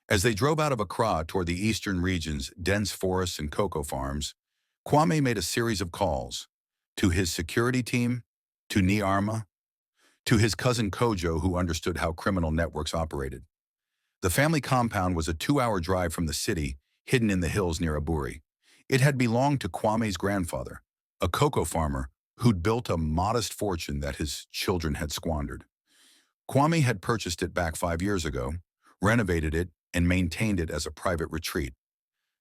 As they drove out of Accra toward the eastern region's dense forests and cocoa farms, Kwame made a series of calls to his security team, to Niarma, to his cousin Kojo, who understood how criminal networks operated. The family compound was a 2-hour drive from the city, hidden in the hills near Aburi. It had belonged to Kwame's grandfather, a cocoa farmer who'd built a modest fortune that his children had squandered. Kwame had purchased it back 5 years ago, renovated it, and maintained it as a private retreat,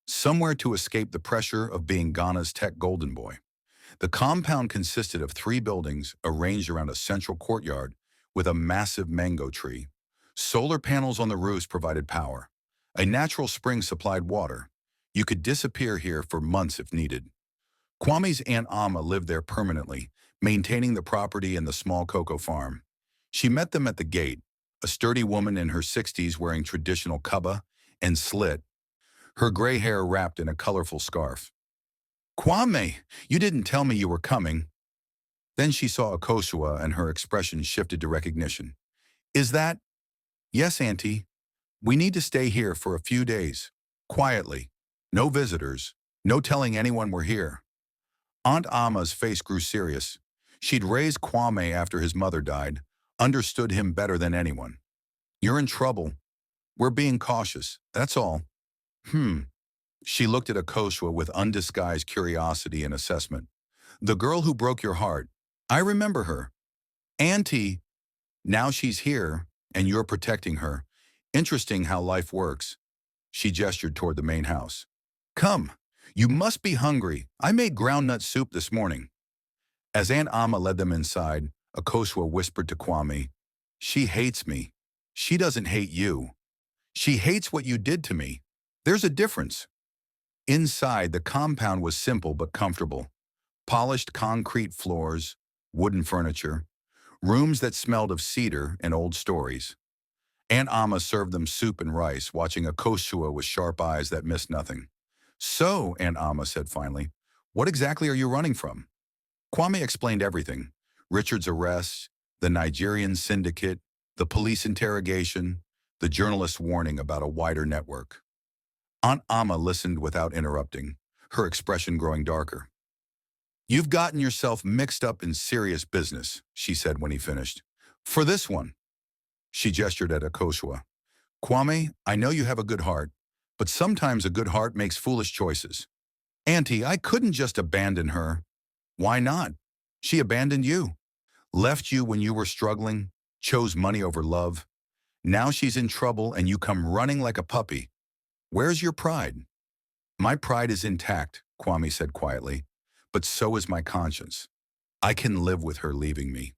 somewhere to escape the pressure of being Ghana's tech golden boy. The compound consisted of 3 buildings arranged around a central courtyard with a massive mango tree. Solar panels on the roofs provided power. A natural spring supplied water. You could disappear here for months if needed. Kwame's Aunt Amma lived there permanently, maintaining the property and the small cocoa farm. She met them at the gate, a sturdy woman in her 60s wearing traditional kaba and slit, her gray hair wrapped in a colorful scarf. "Kwame, you didn't tell me you were coming." Then she saw Akosua and her expression shifted to recognition. "Is that—" "Yes, Auntie. We need to stay here for a few days. Quietly. No visitors. No telling anyone we're here." Aunt Amma's face grew serious. She'd raised Kwame after his mother died, understood him better than anyone. "You're in trouble. We're being cautious, that's all." She looked at Akosua with undisguised curiosity and assessment. "The girl who broke your heart. I remember her." "Auntie, now she's here, and you're protecting her. Interesting how life works." She gestured toward the main house. "Come, you must be hungry. I made groundnut soup this morning." As Aunt Amma led them inside, Akosua whispered to Kwame, "She hates me. She doesn't hate you. She hates what you did to me. There's a difference." Inside, the compound was simple but comfortable. Polished concrete floors, wooden furniture, rooms that smelled of cedar and old stories. Aunt Amma served them soup and rice, watching Akosua with sharp eyes that missed nothing. "So," Aunt Amma said finally, "what exactly are you running from?" Kwame explained everything: Richard's arrest, the Nigerian syndicate, the police interrogation, the journalist's warning about a wider network. Aunt Amma listened without interrupting, her expression growing darker. "You've gotten yourself mixed up in serious business," she said when he finished. "For this one." She gestured at Akosua. "Kwame, I know you have a good heart, but sometimes a good heart makes foolish choices. Auntie, I couldn't just abandon her." "Why not? She abandoned you. Left you when you were struggling, chose money over love. Now she's in trouble and you come running like a puppy. Where's your pride?" "My pride is intact," Kwame said quietly, "but so is my conscience. I can live with her leaving me.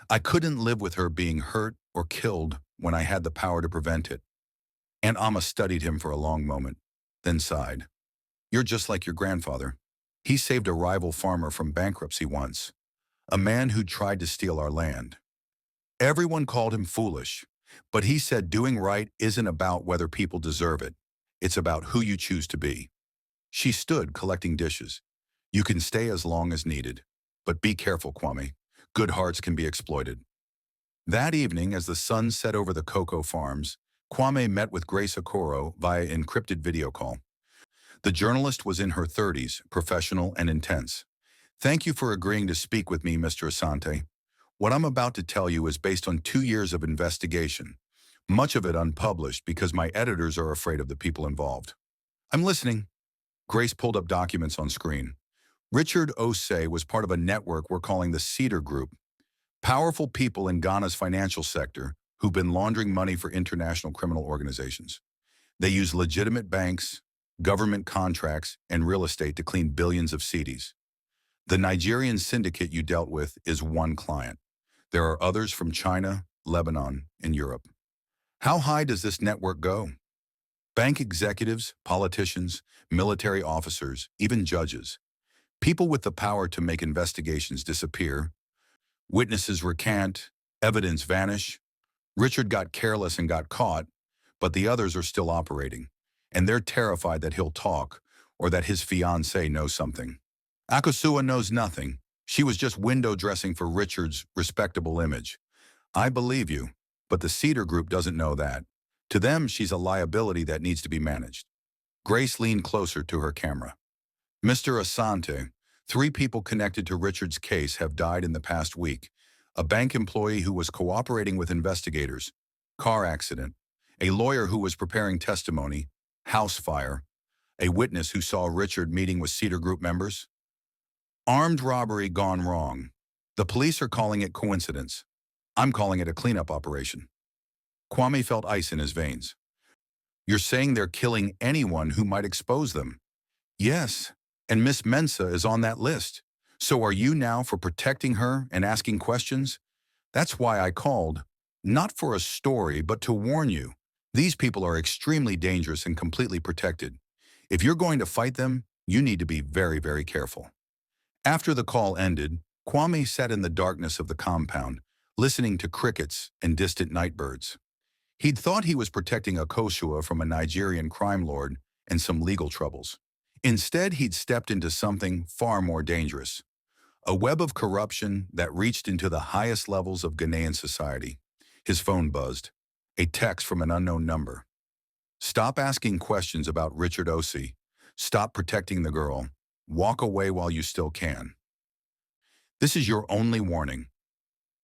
I couldn't live with her being hurt or killed when I had the power to prevent it." Aunt Amma studied him for a long moment, then sighed. "You're just like your grandfather. He saved a rival farmer from bankruptcy once, a man who tried to steal our land. Everyone called him foolish, but he said doing right isn't about whether people deserve it. It's about who you choose to be." She stood collecting dishes. "You can stay as long as needed, but be careful, Kwame. Good hearts can be exploited." That evening, as the sun set over the cocoa farms, Kwame met with Grace Okoro via encrypted video call. The journalist was in her 30s, professional and intense. Thank you for agreeing to speak with me, Mr. Asante. What I'm about to tell you is based on 2 years of investigation, much of it unpublished because my editors are afraid of the people involved. I'm listening. Grace pulled up documents on screen. Richard Osei was part of a network we're calling the Cedar Group, powerful people in Ghana's financial sector who've been laundering money for international criminal organizations. They use legitimate banks, government contracts, and real estate to clean billions of cedis. The Nigerian syndicate you dealt with is one client. There are others from China, Lebanon, and Europe. How high does this network go? Bank executives, politicians, military officers, even judges. People with the power to make investigations disappear. Witnesses recant, evidence vanish. Richard got careless and got caught, but the others are still operating, and they're terrified that he'll talk or that his fiancée knows something. Akosua knows nothing. She was just window dressing for Richard's respectable image. I believe you, but the Cedar Group doesn't know that. To them, she's a liability that needs to be managed. Grace leaned closer to her camera. Mr. Asante, 3 people connected to Richard's case have died in the past week. A bank employee who was cooperating with investigators, car accident, a lawyer who was preparing testimony, house fire, a witness who saw Richard meeting with Cedar Group members. Armed robbery gone wrong. The police are calling it coincidence. I'm calling it a cleanup operation. Kwame felt ice in his veins. You're saying they're killing anyone who might expose them? Yes, and Miss Mensa is on that list. So are you now for protecting her and asking questions? That's why I called, not for a story, but to warn you. These people are extremely dangerous and completely protected. If you're going to fight them, you need to be very, very careful. After the call ended, Kwame sat in the darkness of the compound, listening to crickets and distant nightbirds. He'd thought he was protecting Akosua from a Nigerian crime lord and some legal troubles. Instead, he'd stepped into something far more dangerous. A web of corruption that reached into the highest levels of Ghanaian society. His phone buzzed. A text from an unknown number. Stop asking questions about Richard Osei. Stop protecting the girl. Walk away while you still can. This is your only warning.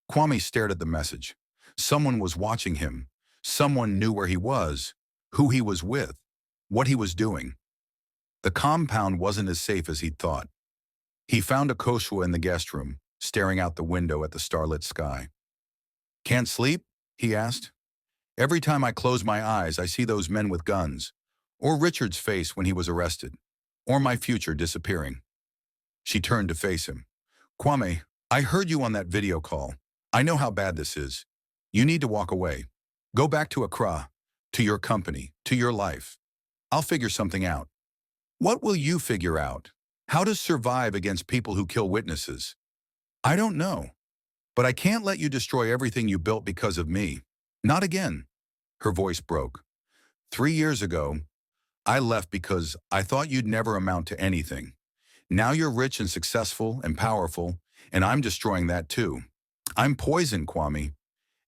Kwame stared at the message. Someone was watching him. Someone knew where he was, who he was with, what he was doing. The compound wasn't as safe as he'd thought. He found Akosua in the guest room, staring out the window at the starlit sky. Can't sleep? He asked. Every time I close my eyes, I see those men with guns, or Richard's face when he was arrested, or my future disappearing. She turned to face him. Kwame, I heard you on that video call. I know how bad this is. You need to walk away. Go back to Accra, to your company, to your life. I'll figure something out. What will you figure out? How to survive against people who kill witnesses? I don't know. But I can't let you destroy everything you built because of me. Not again. Her voice broke. 3 years ago, I left because I thought you'd never amount to anything. Now you're rich and successful and powerful, and I'm destroying that too. I'm poison, Kwame.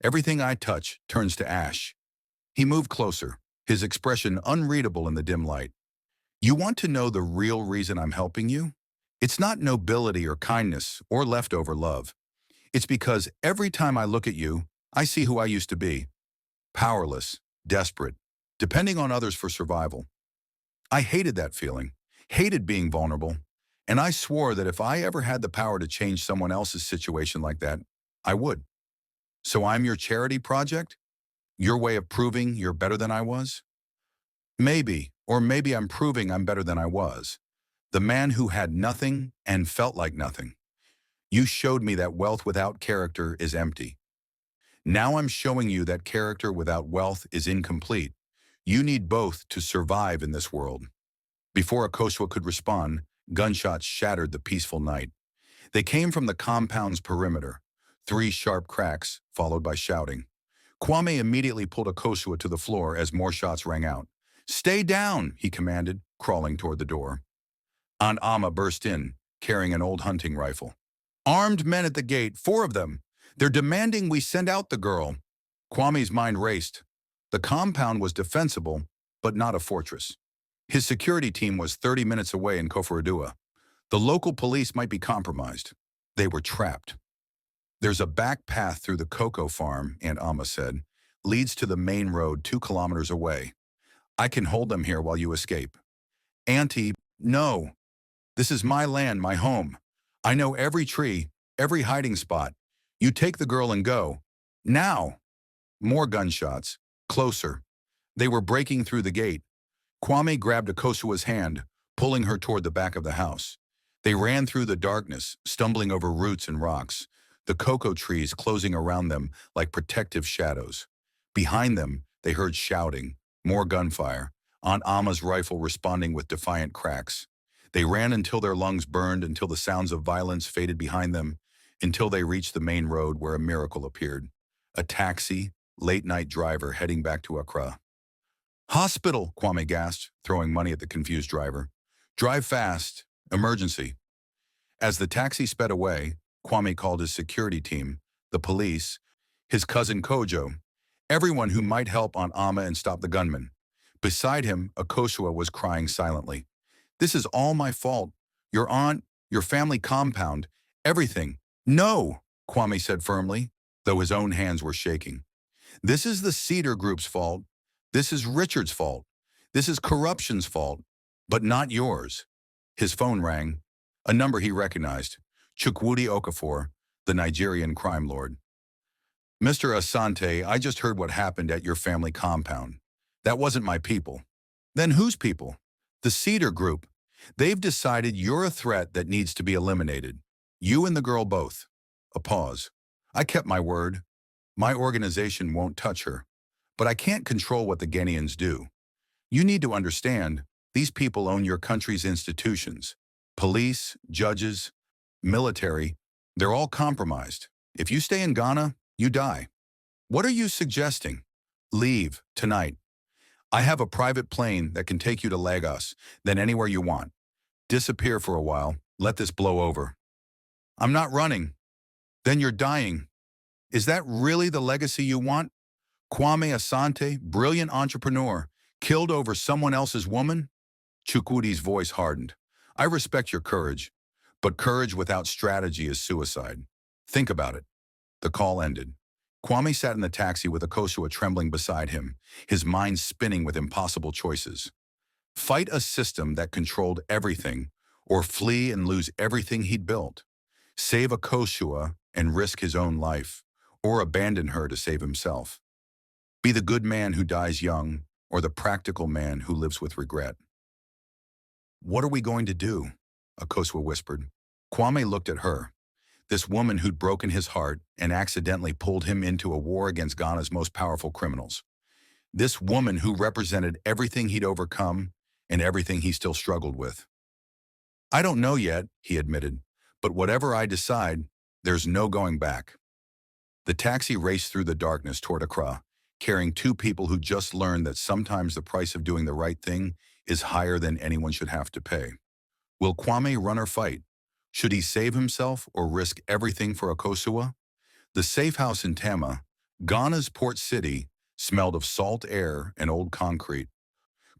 Everything I touch turns to ash. He moved closer, his expression unreadable in the dim light. You want to know the real reason I'm helping you? It's not nobility or kindness or leftover love. It's because every time I look at you, I see who I used to be. Powerless, desperate, depending on others for survival. I hated that feeling, hated being vulnerable, and I swore that if I ever had the power to change someone else's situation like that, I would. So I'm your charity project? Your way of proving you're better than I was? Maybe, or maybe I'm proving I'm better than I was. The man who had nothing and felt like nothing. You showed me that wealth without character is empty. Now I'm showing you that character without wealth is incomplete. You need both to survive in this world. Before Akosua could respond, gunshots shattered the peaceful night. They came from the compound's perimeter. 3 sharp cracks, followed by shouting. Kwame immediately pulled Akosua to the floor as more shots rang out. Stay down, he commanded, crawling toward the door. Aunt Amma burst in, carrying an old hunting rifle. Armed men at the gate, 4 of them. They're demanding we send out the girl. Kwame's mind raced. The compound was defensible, but not a fortress. His security team was 30 minutes away in Koforidua. The local police might be compromised. They were trapped. There's a back path through the cocoa farm, Aunt Amma said, leads to the main road 2 kilometers away. I can hold them here while you escape. Auntie, no. This is my land, my home. I know every tree, every hiding spot. You take the girl and go. Now! More gunshots. Closer. They were breaking through the gate. Kwame grabbed Akosua's hand, pulling her toward the back of the house. They ran through the darkness, stumbling over roots and rocks, the cocoa trees closing around them like protective shadows. Behind them, they heard shouting, more gunfire, Aunt Amma's rifle responding with defiant cracks. They ran until their lungs burned, until the sounds of violence faded behind them, until they reached the main road where a miracle appeared. A taxi, late-night driver heading back to Accra. Hospital, Kwame gasped, throwing money at the confused driver. Drive fast. Emergency. As the taxi sped away, Kwame called his security team, the police, his cousin Kojo, everyone who might help Aunt Amma and stop the gunman. Beside him, Akosua was crying silently. This is all my fault. Your aunt, your family compound, everything. No, Kwame said firmly, though his own hands were shaking. This is the Cedar Group's fault. This is Richard's fault. This is corruption's fault, but not yours. His phone rang, a number he recognized, Chukwudi Okafor, the Nigerian crime lord. Mr. Asante, I just heard what happened at your family compound. That wasn't my people. Then whose people? The Cedar Group. They've decided you're a threat that needs to be eliminated. You and the girl both. A pause. I kept my word. My organization won't touch her. But I can't control what the Ghanaians do. You need to understand, these people own your country's institutions. Police, judges, military, they're all compromised. If you stay in Ghana, you die. What are you suggesting? Leave, tonight. I have a private plane that can take you to Lagos, then anywhere you want. Disappear for a while, let this blow over. I'm not running. Then you're dying. Is that really the legacy you want? Kwame Asante, brilliant entrepreneur, killed over someone else's woman? Chukwudi's voice hardened. I respect your courage, but courage without strategy is suicide. Think about it. The call ended. Kwame sat in the taxi with Akosua trembling beside him, his mind spinning with impossible choices. Fight a system that controlled everything, or flee and lose everything he'd built. Save Akosua and risk his own life, or abandon her to save himself. Be the good man who dies young, or the practical man who lives with regret. What are we going to do? Akosua whispered. Kwame looked at her, this woman who'd broken his heart and accidentally pulled him into a war against Ghana's most powerful criminals. This woman who represented everything he'd overcome and everything he still struggled with. I don't know yet, he admitted, but whatever I decide, there's no going back. The taxi raced through the darkness toward Accra, carrying 2 people who just learned that sometimes the price of doing the right thing is higher than anyone should have to pay. Will Kwame run or fight? Should he save himself or risk everything for Akosua? The safe house in Tama, Ghana's port city, smelled of salt air and old concrete.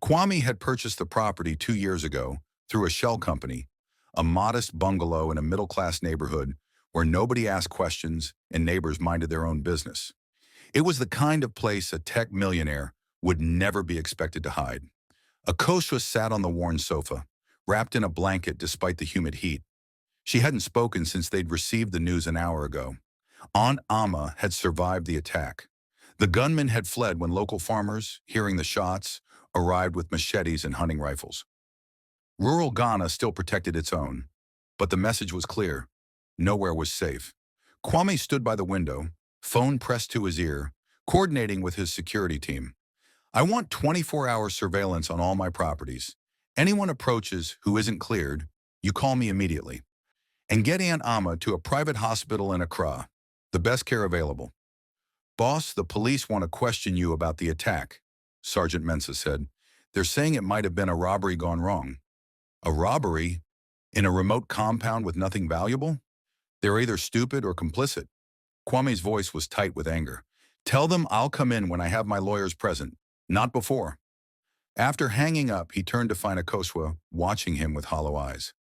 Kwame had purchased the property 2 years ago through a shell company, a modest bungalow in a middle-class neighborhood where nobody asked questions and neighbors minded their own business. It was the kind of place a tech millionaire would never be expected to hide. Akosua sat on the worn sofa, wrapped in a blanket despite the humid heat. She hadn't spoken since they'd received the news an hour ago. Aunt Amma had survived the attack. The gunman had fled when local farmers, hearing the shots, arrived with machetes and hunting rifles. Rural Ghana still protected its own, but the message was clear. Nowhere was safe. Kwame stood by the window, phone pressed to his ear, coordinating with his security team. I want 24-hour surveillance on all my properties. Anyone approaches who isn't cleared, you call me immediately. And get Aunt Amma to a private hospital in Accra, the best care available. Boss, the police want to question you about the attack, Sergeant Mensah said. They're saying it might have been a robbery gone wrong. A robbery? In a remote compound with nothing valuable? They're either stupid or complicit. Kwame's voice was tight with anger. Tell them I'll come in when I have my lawyers present, not before. After hanging up, he turned to find Akosua watching him with hollow eyes.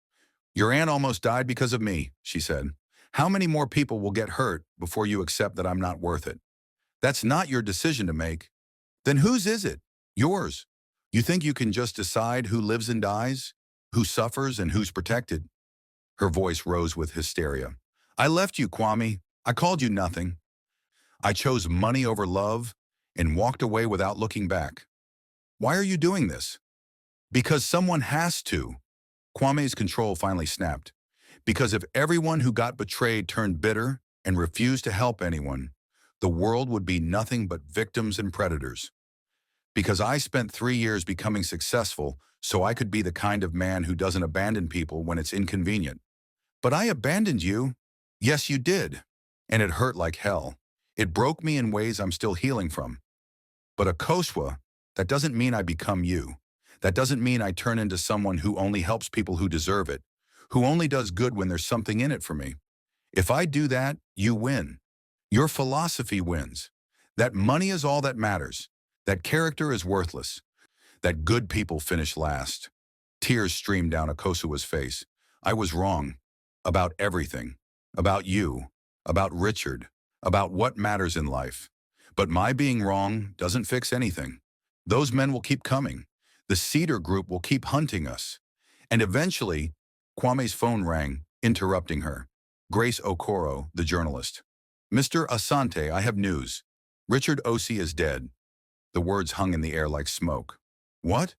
Your aunt almost died because of me, she said. How many more people will get hurt before you accept that I'm not worth it? That's not your decision to make. Then whose is it? Yours. You think you can just decide who lives and dies? Who suffers and who's protected? Her voice rose with hysteria. I left you, Kwame. I called you nothing. I chose money over love and walked away without looking back. Why are you doing this? Because someone has to. Kwame's control finally snapped. Because if everyone who got betrayed turned bitter and refused to help anyone, the world would be nothing but victims and predators. Because I spent 3 years becoming successful so I could be the kind of man who doesn't abandon people when it's inconvenient. But I abandoned you. Yes, you did. And it hurt like hell. It broke me in ways I'm still healing from. But Akosua, that doesn't mean I become you. That doesn't mean I turn into someone who only helps people who deserve it, who only does good when there's something in it for me. If I do that, you win. Your philosophy wins. That money is all that matters. That character is worthless. That good people finish last. Tears streamed down Akosua's face. I was wrong. About everything. About you. About Richard. About what matters in life. But my being wrong doesn't fix anything. Those men will keep coming. The Cedar Group will keep hunting us. And eventually, Kwame's phone rang, interrupting her. Grace Okoro, the journalist. Mr. Asante, I have news. Richard Osi is dead. The words hung in the air like smoke. What?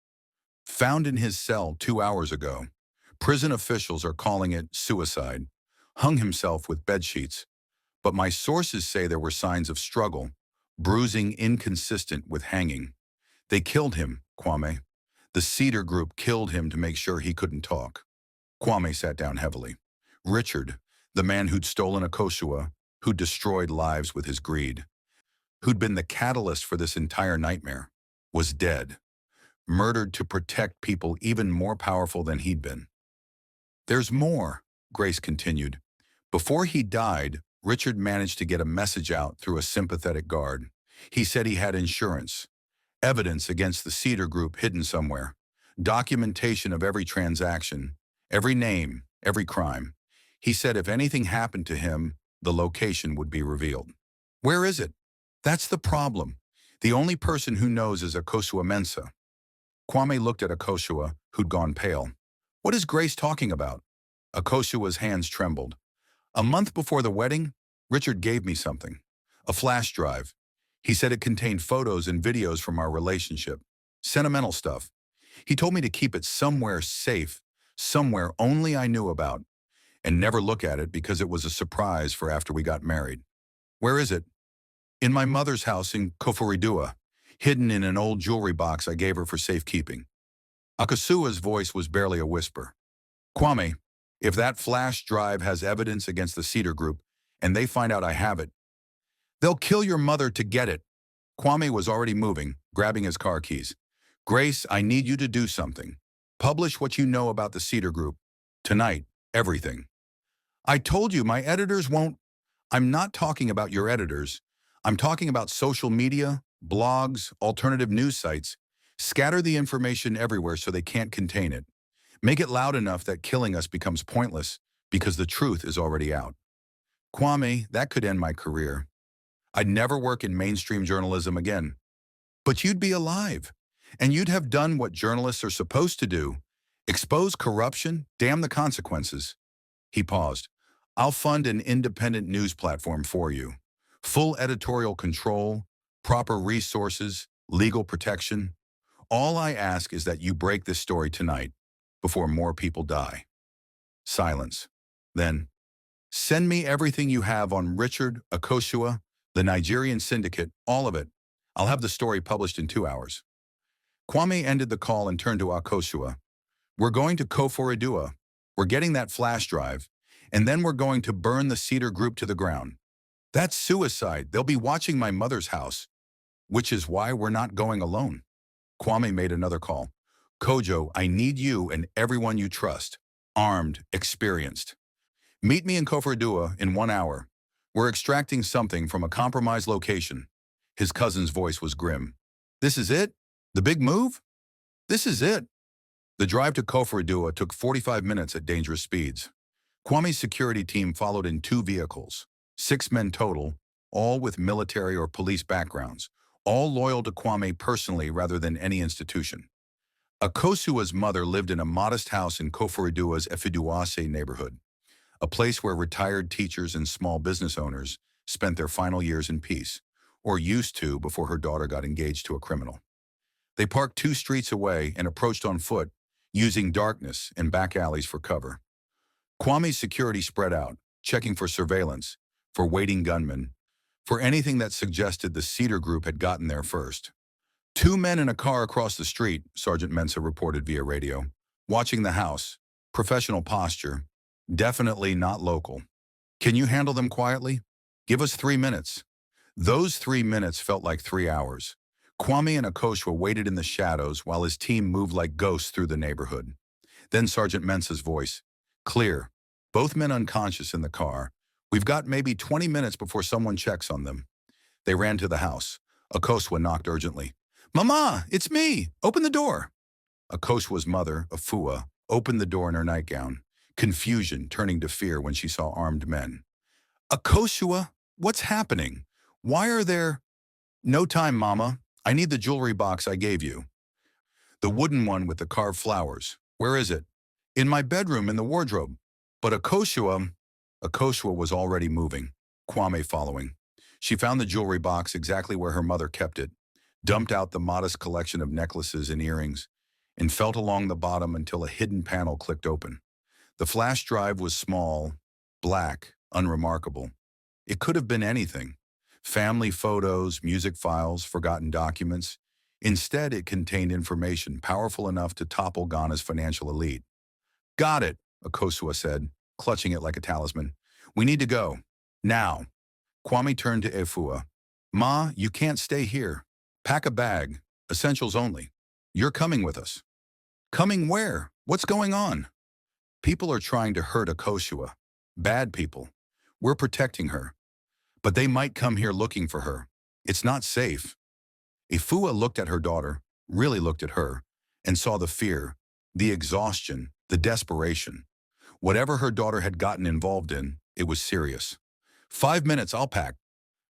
Found in his cell 2 hours ago. Prison officials are calling it suicide. Hung himself with bedsheets. But my sources say there were signs of struggle, bruising inconsistent with hanging. They killed him, Kwame. The Cedar Group killed him to make sure he couldn't talk. Kwame sat down heavily. Richard, the man who'd stolen Akosua, who'd destroyed lives with his greed, who'd been the catalyst for this entire nightmare, was dead, murdered to protect people even more powerful than he'd been. There's more, Grace continued. Before he died, Richard managed to get a message out through a sympathetic guard. He said he had insurance, evidence against the Cedar Group hidden somewhere, documentation of every transaction, every name, every crime. He said if anything happened to him, the location would be revealed. Where is it? That's the problem. The only person who knows is Akosua Mensah. Kwame looked at Akosua, who'd gone pale. What is Grace talking about? Akosua's hands trembled. A month before the wedding, Richard gave me something. A flash drive. He said it contained photos and videos from our relationship. Sentimental stuff. He told me to keep it somewhere safe, somewhere only I knew about, and never look at it because it was a surprise for after we got married. Where is it? In my mother's house in Koforidua, hidden in an old jewelry box I gave her for safekeeping. Akosua's voice was barely a whisper. Kwame, if that flash drive has evidence against the Cedar Group, and they find out I have it, they'll kill your mother to get it. Kwame was already moving, grabbing his car keys. Grace, I need you to do something. Publish what you know about the Cedar Group. Tonight, everything. I told you my editors won't. I'm not talking about your editors. I'm talking about social media, blogs, alternative news sites. Scatter the information everywhere so they can't contain it. Make it loud enough that killing us becomes pointless because the truth is already out. Kwame, that could end my career. I'd never work in mainstream journalism again. But you'd be alive, and you'd have done what journalists are supposed to do. Expose corruption, damn the consequences. He paused. I'll fund an independent news platform for you. Full editorial control, proper resources, legal protection. All I ask is that you break this story tonight, before more people die. Silence. Then, send me everything you have on Richard Akosua, the Nigerian syndicate, all of it. I'll have the story published in 2 hours. Kwame ended the call and turned to Akosua. We're going to Koforidua. We're getting that flash drive, and then we're going to burn the Cedar Group to the ground. That's suicide. They'll be watching my mother's house, which is why we're not going alone. Kwame made another call. Kojo, I need you and everyone you trust. Armed, experienced. Meet me in Koforidua in 1 hour. We're extracting something from a compromised location. His cousin's voice was grim. This is it? The big move? This is it. The drive to Koforidua took 45 minutes at dangerous speeds. Kwame's security team followed in 2 vehicles, 6 men total, all with military or police backgrounds, all loyal to Kwame personally rather than any institution. Akosua's mother lived in a modest house in Koforidua's Efiduase neighborhood, a place where retired teachers and small business owners spent their final years in peace, or used to before her daughter got engaged to a criminal. They parked 2 streets away and approached on foot, using darkness and back alleys for cover. Kwame's security spread out, checking for surveillance, for waiting gunmen, for anything that suggested the Cedar Group had gotten there first. 2 men in a car across the street, Sergeant Mensah reported via radio, watching the house, professional posture, definitely not local. Can you handle them quietly? Give us 3 minutes. Those 3 minutes felt like 3 hours. Kwame and Akosua waited in the shadows while his team moved like ghosts through the neighborhood. Then Sergeant Mensah's voice. Clear. Both men unconscious in the car. We've got maybe 20 minutes before someone checks on them. They ran to the house. Akosua knocked urgently. Mama, it's me. Open the door. Akosua's mother, Afua, opened the door in her nightgown, confusion turning to fear when she saw armed men. Akosua, what's happening? Why are there... No time, Mama. I need the jewelry box I gave you. The wooden one with the carved flowers. Where is it? In my bedroom in the wardrobe. But Akosua was already moving, Kwame following. She found the jewelry box exactly where her mother kept it, dumped out the modest collection of necklaces and earrings, and felt along the bottom until a hidden panel clicked open. The flash drive was small, black, unremarkable. It could have been anything. Family photos, music files, forgotten documents. Instead, it contained information powerful enough to topple Ghana's financial elite. Got it, Akosua said, clutching it like a talisman. We need to go. Now. Kwame turned to Efua. Ma, you can't stay here. Pack a bag. Essentials only. You're coming with us. Coming where? What's going on? People are trying to hurt Akosua. Bad people. We're protecting her. But they might come here looking for her. It's not safe. Efua looked at her daughter, really looked at her, and saw the fear, the exhaustion, the desperation. Whatever her daughter had gotten involved in, it was serious. 5 minutes, I'll pack.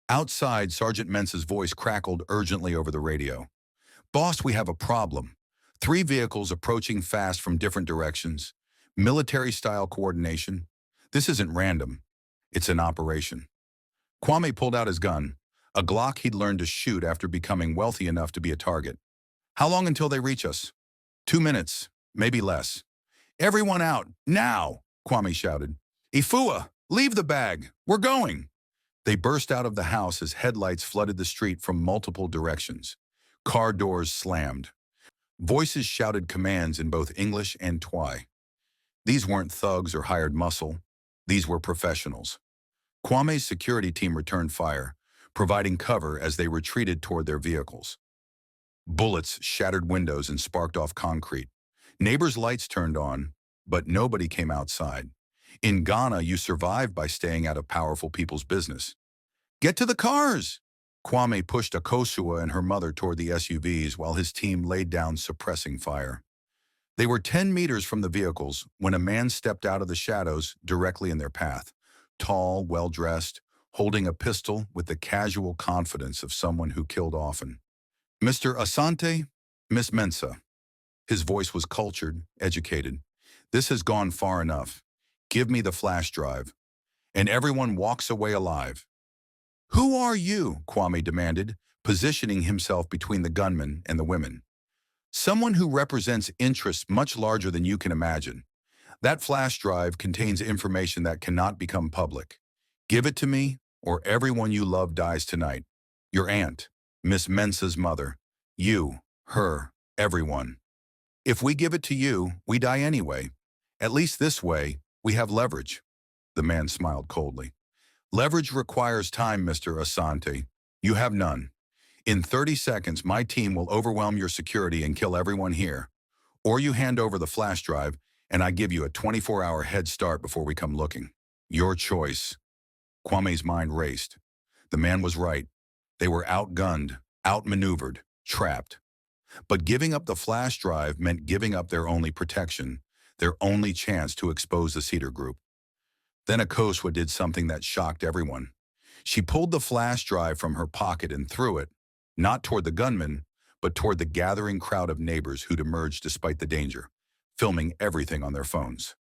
Outside, Sergeant Mensah's voice crackled urgently over the radio. Boss, we have a problem. 3 vehicles approaching fast from different directions. Military-style coordination. This isn't random. It's an operation. Kwame pulled out his gun, a Glock he'd learned to shoot after becoming wealthy enough to be a target. How long until they reach us? 2 minutes, maybe less. Everyone out, now, Kwame shouted. Efua, leave the bag. We're going. They burst out of the house as headlights flooded the street from multiple directions. Car doors slammed. Voices shouted commands in both English and Twi. These weren't thugs or hired muscle. These were professionals. Kwame's security team returned fire, providing cover as they retreated toward their vehicles. Bullets shattered windows and sparked off concrete. Neighbors' lights turned on, but nobody came outside. In Ghana, you survive by staying out of powerful people's business. Get to the cars! Kwame pushed Akosua and her mother toward the SUVs while his team laid down suppressing fire. They were 10 meters from the vehicles when a man stepped out of the shadows directly in their path. Tall, well-dressed, holding a pistol with the casual confidence of someone who killed often. Mr. Asante, Miss Mensah. His voice was cultured, educated. This has gone far enough. Give me the flash drive. And everyone walks away alive. Who are you? Kwame demanded, positioning himself between the gunmen and the women. Someone who represents interests much larger than you can imagine. That flash drive contains information that cannot become public. Give it to me, or everyone you love dies tonight. Your aunt, Miss Mensah's mother. You, her, everyone. If we give it to you, we die anyway. At least this way, we have leverage. The man smiled coldly. Leverage requires time, Mr. Asante. You have none. In 30 seconds, my team will overwhelm your security and kill everyone here. Or you hand over the flash drive, and I give you a 24-hour head start before we come looking. Your choice. Kwame's mind raced. The man was right. They were outgunned, outmaneuvered, trapped. But giving up the flash drive meant giving up their only protection, their only chance to expose the Cedar Group. Then Akosua did something that shocked everyone. She pulled the flash drive from her pocket and threw it, not toward the gunman, but toward the gathering crowd of neighbors who'd emerged despite the danger, filming everything on their phones.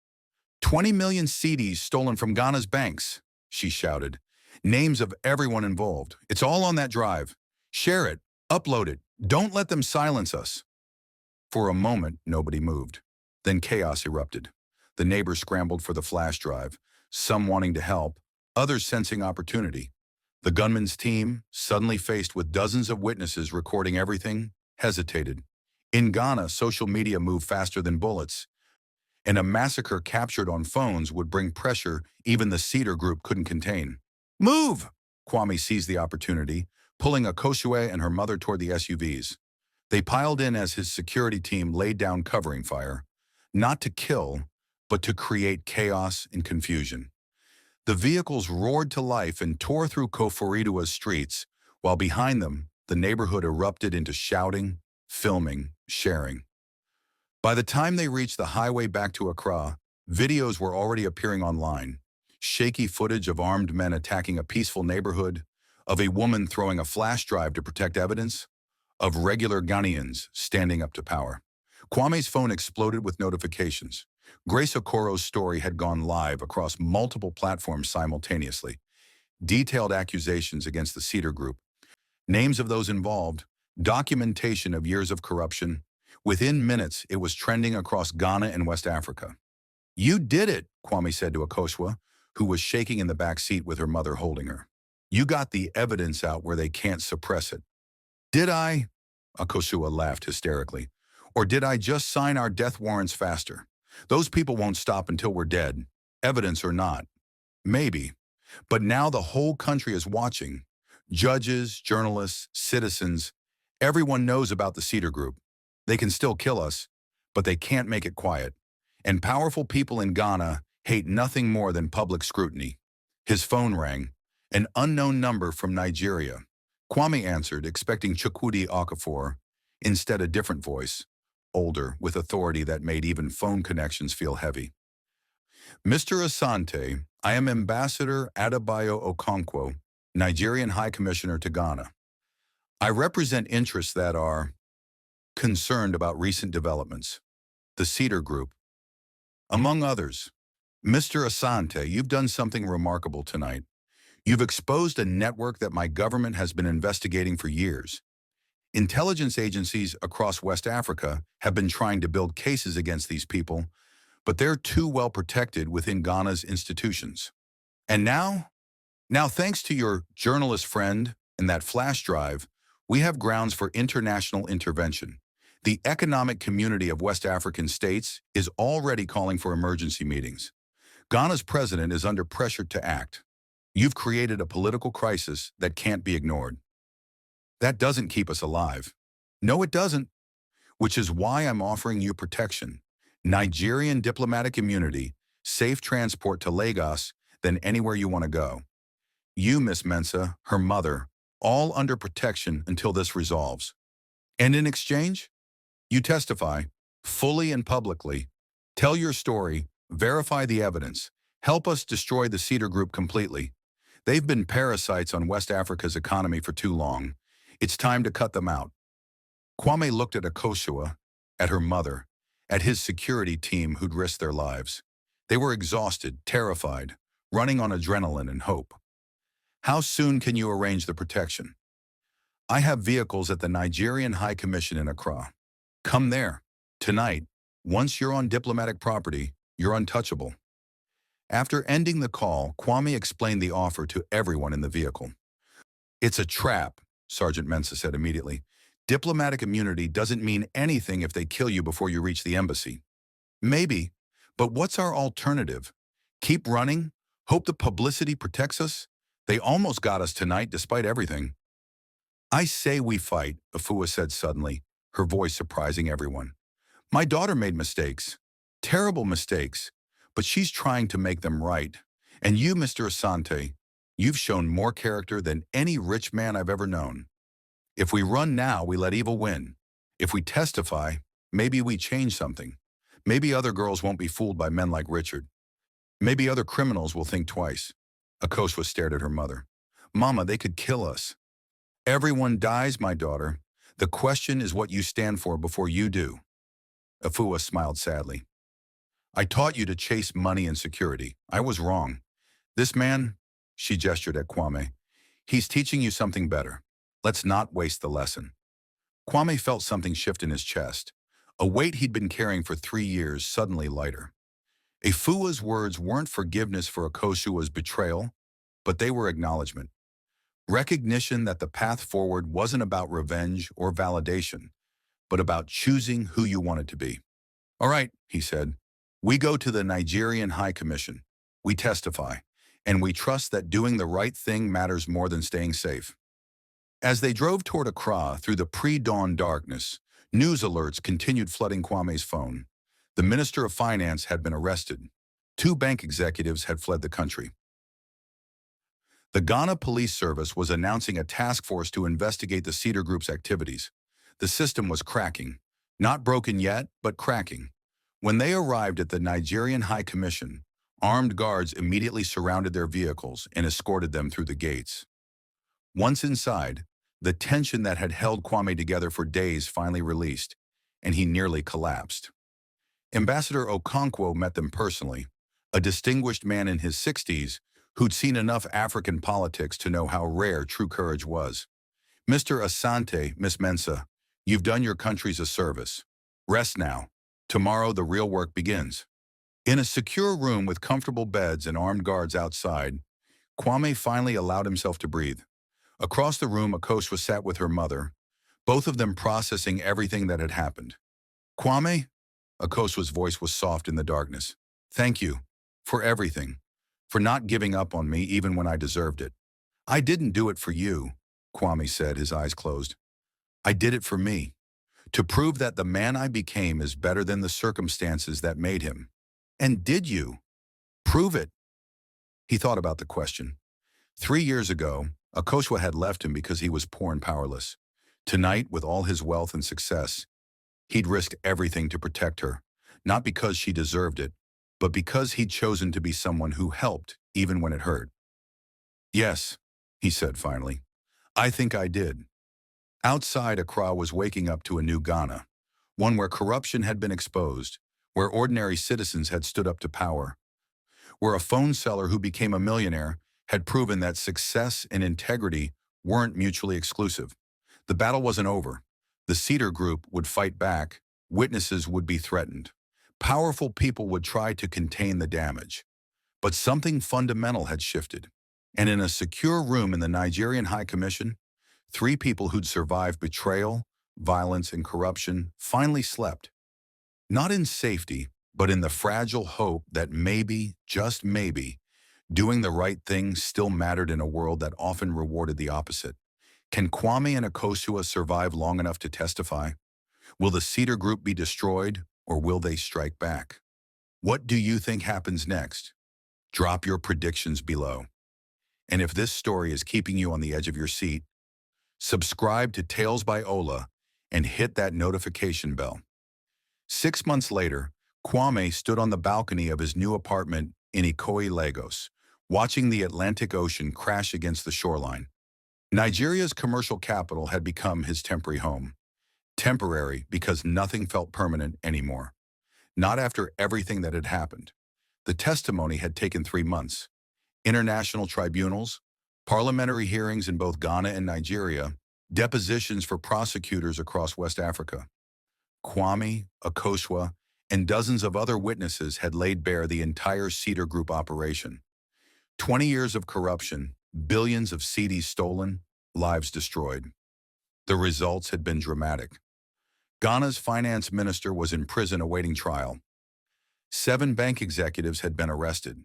20 million CDs stolen from Ghana's banks, she shouted. Names of everyone involved. It's all on that drive. Share it. Upload it. Don't let them silence us. For a moment, nobody moved. Then chaos erupted. The neighbors scrambled for the flash drive, some wanting to help, others sensing opportunity. The gunman's team, suddenly faced with dozens of witnesses recording everything, hesitated. In Ghana, social media moved faster than bullets, and a massacre captured on phones would bring pressure even the Cedar Group couldn't contain. Move! Kwame seized the opportunity, pulling Akosua and her mother toward the SUVs. They piled in as his security team laid down covering fire, not to kill, but to create chaos and confusion. The vehicles roared to life and tore through Koforidua's streets, while behind them, the neighborhood erupted into shouting, filming, sharing. By the time they reached the highway back to Accra, videos were already appearing online. Shaky footage of armed men attacking a peaceful neighborhood, of a woman throwing a flash drive to protect evidence, of regular Ghanaians standing up to power. Kwame's phone exploded with notifications. Grace Okoro's story had gone live across multiple platforms simultaneously. Detailed accusations against the Cedar Group, names of those involved, documentation of years of corruption. Within minutes, it was trending across Ghana and West Africa. You did it, Kwame said to Akosua, who was shaking in the back seat with her mother holding her. You got the evidence out where they can't suppress it. Did I? Akosua laughed hysterically. Or did I just sign our death warrants faster? Those people won't stop until we're dead, evidence or not. Maybe. But now the whole country is watching. Judges, journalists, citizens, everyone knows about the Cedar Group. They can still kill us, but they can't make it quiet. And powerful people in Ghana hate nothing more than public scrutiny. His phone rang, an unknown number from Nigeria. Kwame answered, expecting Chukwudi Okafor, instead a different voice, older, with authority that made even phone connections feel heavy. Mr. Asante, I am Ambassador Adebayo Okonkwo, Nigerian High Commissioner to Ghana. I represent interests that are concerned about recent developments, the Cedar Group, among others. Mr. Asante, you've done something remarkable tonight. You've exposed a network that my government has been investigating for years. Intelligence agencies across West Africa have been trying to build cases against these people, but they're too well protected within Ghana's institutions. And now thanks to your journalist friend and that flash drive, we have grounds for international intervention. The economic community of West African states is already calling for emergency meetings. Ghana's president is under pressure to act. You've created a political crisis that can't be ignored. That doesn't keep us alive. No, it doesn't. Which is why I'm offering you protection. Nigerian diplomatic immunity, safe transport to Lagos, then anywhere you want to go. You, Miss Mensah, her mother, all under protection until this resolves. And in exchange, you testify, fully and publicly, tell your story, verify the evidence, help us destroy the Cedar Group completely. They've been parasites on West Africa's economy for too long. It's time to cut them out. Kwame looked at Akosua, at her mother, at his security team who'd risked their lives. They were exhausted, terrified, running on adrenaline and hope. How soon can you arrange the protection? I have vehicles at the Nigerian High Commission in Accra. Come there. Tonight, once you're on diplomatic property, you're untouchable. After ending the call, Kwame explained the offer to everyone in the vehicle. It's a trap, Sergeant Mensah said immediately. Diplomatic immunity doesn't mean anything if they kill you before you reach the embassy. Maybe, but what's our alternative? Keep running? Hope the publicity protects us? They almost got us tonight despite everything. I say we fight, Afua said suddenly, her voice surprising everyone. My daughter made mistakes, terrible mistakes, but she's trying to make them right. And you, Mr. Asante, you've shown more character than any rich man I've ever known. If we run now, we let evil win. If we testify, maybe we change something. Maybe other girls won't be fooled by men like Richard. Maybe other criminals will think twice. Akosua stared at her mother. Mama, they could kill us. Everyone dies, my daughter. The question is what you stand for before you do. Afua smiled sadly. I taught you to chase money and security. I was wrong. This man, she gestured at Kwame, he's teaching you something better. Let's not waste the lesson. Kwame felt something shift in his chest. A weight he'd been carrying for 3 years suddenly lighter. Afua's words weren't forgiveness for Akosua's betrayal, but they were acknowledgement. Recognition that the path forward wasn't about revenge or validation, but about choosing who you wanted to be. All right, he said. We go to the Nigerian High Commission. We testify, and we trust that doing the right thing matters more than staying safe. As they drove toward Accra through the pre-dawn darkness, news alerts continued flooding Kwame's phone. The Minister of Finance had been arrested. 2 bank executives had fled the country. The Ghana Police Service was announcing a task force to investigate the Cedar Group's activities. The system was cracking. Not broken yet, but cracking. When they arrived at the Nigerian High Commission, armed guards immediately surrounded their vehicles and escorted them through the gates. Once inside, the tension that had held Kwame together for days finally released, and he nearly collapsed. Ambassador Okonkwo met them personally, a distinguished man in his 60s who'd seen enough African politics to know how rare true courage was. Mr. Asante, Miss Mensah, you've done your countries a service. Rest now. Tomorrow the real work begins. In a secure room with comfortable beds and armed guards outside, Kwame finally allowed himself to breathe. Across the room, Akosua sat with her mother, both of them processing everything that had happened. Kwame? Akosua's voice was soft in the darkness. Thank you. For everything. For not giving up on me even when I deserved it. I didn't do it for you, Kwame said, his eyes closed. I did it for me. To prove that the man I became is better than the circumstances that made him. And did you? Prove it. He thought about the question. 3 years ago, Akosua had left him because he was poor and powerless. Tonight, with all his wealth and success, he'd risked everything to protect her, not because she deserved it, but because he'd chosen to be someone who helped, even when it hurt. Yes, he said finally. I think I did. Outside, Accra was waking up to a new Ghana, one where corruption had been exposed, where ordinary citizens had stood up to power, where a phone seller who became a millionaire had proven that success and integrity weren't mutually exclusive. The battle wasn't over. The Cedar Group would fight back, witnesses would be threatened. Powerful people would try to contain the damage. But something fundamental had shifted. And in a secure room in the Nigerian High Commission, 3 people who'd survived betrayal, violence, and corruption finally slept. Not in safety, but in the fragile hope that maybe, just maybe, doing the right thing still mattered in a world that often rewarded the opposite. Can Kwame and Akosua survive long enough to testify? Will the Cedar Group be destroyed, or will they strike back? What do you think happens next? Drop your predictions below. And if this story is keeping you on the edge of your seat, subscribe to Tales by Ola and hit that notification bell. 6 months later, Kwame stood on the balcony of his new apartment in Ikoyi, Lagos, watching the Atlantic Ocean crash against the shoreline. Nigeria's commercial capital had become his temporary home. Temporary because nothing felt permanent anymore. Not after everything that had happened. The testimony had taken 3 months. International tribunals, parliamentary hearings in both Ghana and Nigeria, depositions for prosecutors across West Africa. Kwame, Akosua, and dozens of other witnesses had laid bare the entire Cedar Group operation. 20 years of corruption, billions of cedis stolen, lives destroyed. The results had been dramatic. Ghana's finance minister was in prison awaiting trial. 7 bank executives had been arrested.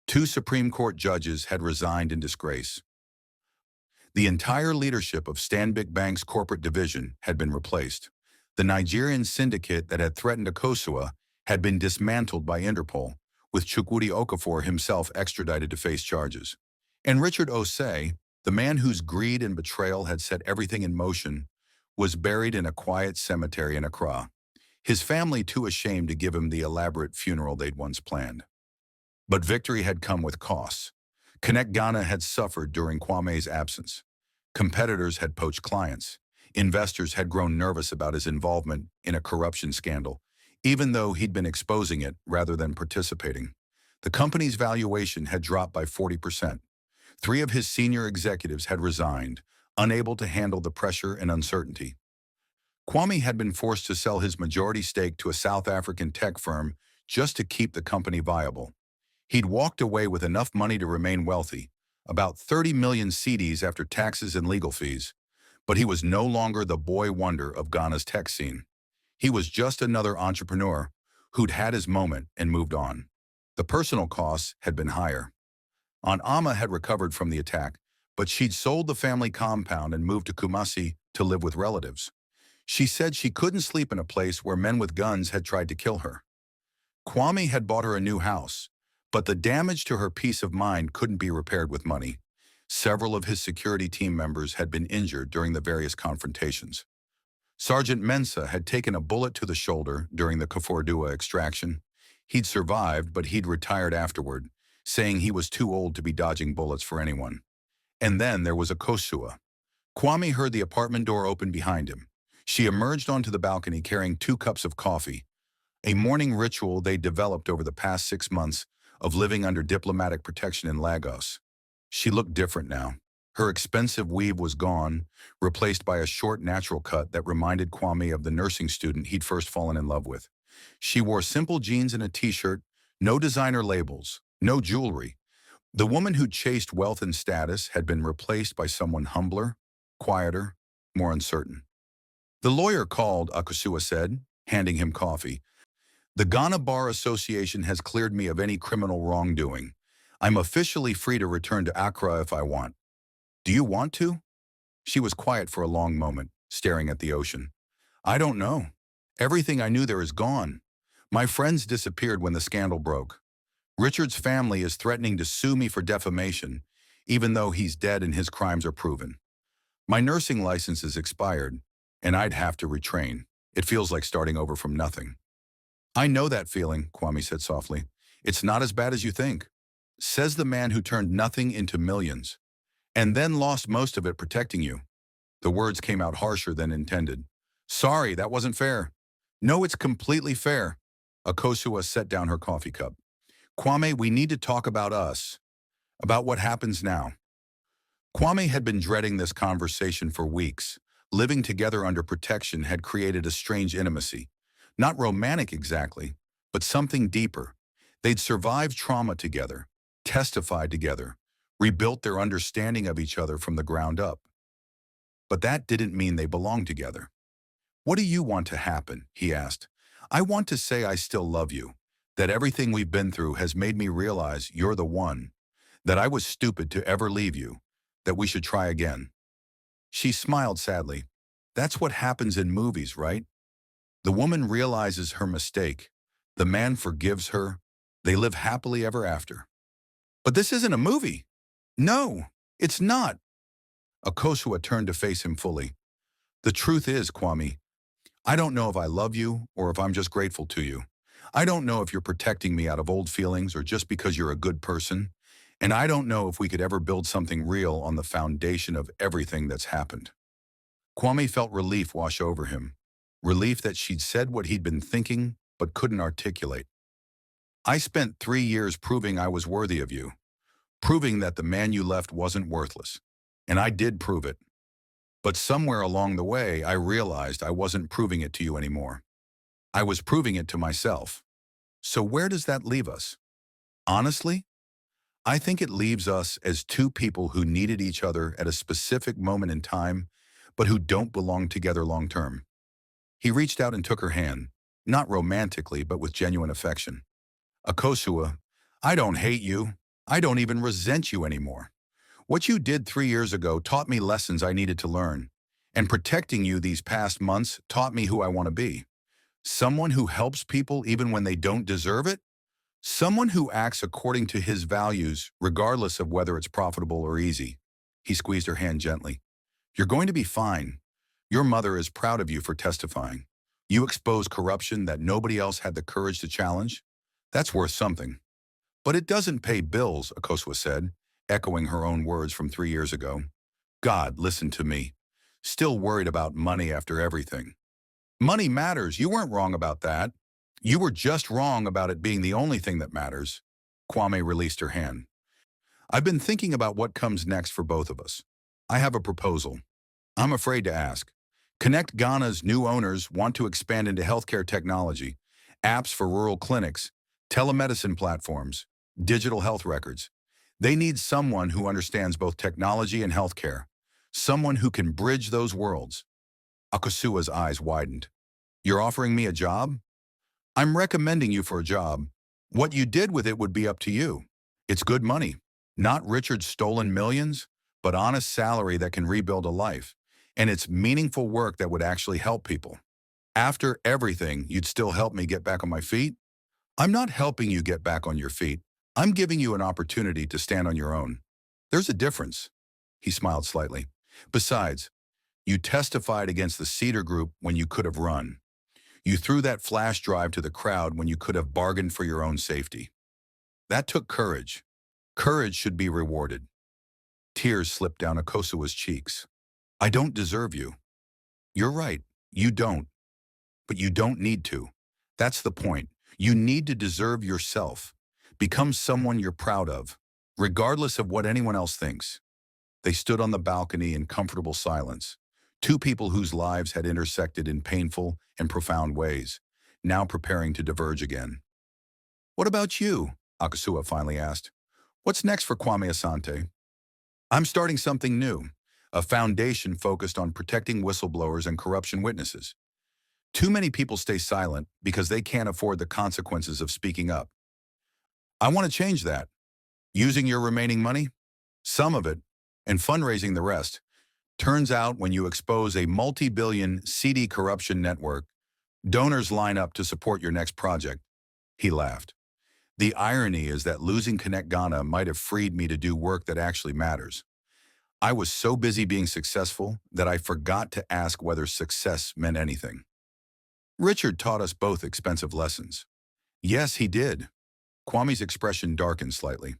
2 Supreme Court judges had resigned in disgrace. The entire leadership of Stanbic Bank's corporate division had been replaced. The Nigerian syndicate that had threatened Akosua had been dismantled by Interpol, with Chukwudi Okafor himself extradited to face charges. And Richard Osei, the man whose greed and betrayal had set everything in motion, was buried in a quiet cemetery in Accra, his family too ashamed to give him the elaborate funeral they'd once planned. But victory had come with costs. Connect Ghana had suffered during Kwame's absence. Competitors had poached clients. Investors had grown nervous about his involvement in a corruption scandal, even though he'd been exposing it rather than participating. The company's valuation had dropped by 40%. Three of his senior executives had resigned, unable to handle the pressure and uncertainty. Kwame had been forced to sell his majority stake to a South African tech firm just to keep the company viable. He'd walked away with enough money to remain wealthy, about 30 million cedis after taxes and legal fees, but he was no longer the boy wonder of Ghana's tech scene. He was just another entrepreneur who'd had his moment and moved on. The personal costs had been higher. Aunt Amma had recovered from the attack, but she'd sold the family compound and moved to Kumasi to live with relatives. She said she couldn't sleep in a place where men with guns had tried to kill her. Kwame had bought her a new house, but the damage to her peace of mind couldn't be repaired with money. Several of his security team members had been injured during the various confrontations. Sergeant Mensah had taken a bullet to the shoulder during the Kafordua extraction. He'd survived, but he'd retired afterward, saying he was too old to be dodging bullets for anyone. And then there was Akosua. Kwame heard the apartment door open behind him. She emerged onto the balcony carrying 2 cups of coffee, a morning ritual they'd developed over the past 6 months of living under diplomatic protection in Lagos. She looked different now. Her expensive weave was gone, replaced by a short natural cut that reminded Kwame of the nursing student he'd first fallen in love with. She wore simple jeans and a t-shirt, no designer labels, no jewelry. The woman who'd chased wealth and status had been replaced by someone humbler, quieter, more uncertain. "The lawyer called," Akosua said, handing him coffee. "The Ghana Bar Association has cleared me of any criminal wrongdoing. I'm officially free to return to Accra if I want. Do you want to?" She was quiet for a long moment, staring at the ocean. "I don't know. Everything I knew there is gone. My friends disappeared when the scandal broke. Richard's family is threatening to sue me for defamation, even though he's dead and his crimes are proven. My nursing license is expired, and I'd have to retrain. It feels like starting over from nothing." "I know that feeling," Kwame said softly. "It's not as bad as you think. Says the man who turned nothing into millions, and then lost most of it protecting you." The words came out harsher than intended. "Sorry, that wasn't fair." "No, it's completely fair." Akosua set down her coffee cup. "Kwame, we need to talk about us, about what happens now." Kwame had been dreading this conversation for weeks. Living together under protection had created a strange intimacy. Not romantic exactly, but something deeper. They'd survived trauma together, testified together, rebuilt their understanding of each other from the ground up. But that didn't mean they belonged together. "What do you want to happen?" he asked. "I want to say I still love you, that everything we've been through has made me realize you're the one, that I was stupid to ever leave you, that we should try again." She smiled sadly. "That's what happens in movies, right? The woman realizes her mistake. The man forgives her. They live happily ever after." "But this isn't a movie." "No, it's not." Akosua turned to face him fully. "The truth is, Kwame, I don't know if I love you or if I'm just grateful to you. I don't know if you're protecting me out of old feelings or just because you're a good person. And I don't know if we could ever build something real on the foundation of everything that's happened." Kwame felt relief wash over him. Relief that she'd said what he'd been thinking but couldn't articulate. "I spent 3 years proving I was worthy of you, proving that the man you left wasn't worthless. And I did prove it. But somewhere along the way, I realized I wasn't proving it to you anymore. I was proving it to myself. So where does that leave us? Honestly, I think it leaves us as 2 people who needed each other at a specific moment in time, but who don't belong together long term." He reached out and took her hand, not romantically, but with genuine affection. "Akosua, I don't hate you. I don't even resent you anymore. What you did 3 years ago taught me lessons I needed to learn, and protecting you these past months taught me who I want to be. Someone who helps people even when they don't deserve it. Someone who acts according to his values, regardless of whether it's profitable or easy." He squeezed her hand gently. "You're going to be fine. Your mother is proud of you for testifying. You expose corruption that nobody else had the courage to challenge. That's worth something. But it doesn't pay bills, Akosua said, echoing her own words from 3 years ago. God, listen to me. Still worried about money after everything. Money matters. You weren't wrong about that. You were just wrong about it being the only thing that matters. Kwame released her hand. I've been thinking about what comes next for both of us. I have a proposal. I'm afraid to ask. Connect Ghana's new owners want to expand into healthcare technology, apps for rural clinics, telemedicine platforms, digital health records. They need someone who understands both technology and healthcare, someone who can bridge those worlds. Akosua's eyes widened. You're offering me a job? I'm recommending you for a job. What you did with it would be up to you. It's good money. Not Richard's stolen millions, but honest salary that can rebuild a life. And it's meaningful work that would actually help people. After everything, you'd still help me get back on my feet? I'm not helping you get back on your feet. I'm giving you an opportunity to stand on your own. There's a difference. He smiled slightly. Besides, you testified against the Cedar Group when you could have run. You threw that flash drive to the crowd when you could have bargained for your own safety. That took courage. Courage should be rewarded. Tears slipped down Akosua's cheeks. I don't deserve you. You're right, you don't. But you don't need to. That's the point. You need to deserve yourself. Become someone you're proud of, regardless of what anyone else thinks. They stood on the balcony in comfortable silence. Two people whose lives had intersected in painful and profound ways, now preparing to diverge again. What about you? Akosua finally asked. What's next for Kwame Asante? I'm starting something new, a foundation focused on protecting whistleblowers and corruption witnesses. Too many people stay silent because they can't afford the consequences of speaking up. I want to change that. Using your remaining money, some of it, and fundraising the rest. Turns out when you expose a multi-billion seedy corruption network, donors line up to support your next project. He laughed. The irony is that losing Connect Ghana might have freed me to do work that actually matters. I was so busy being successful that I forgot to ask whether success meant anything. Richard taught us both expensive lessons. Yes, he did. Kwame's expression darkened slightly.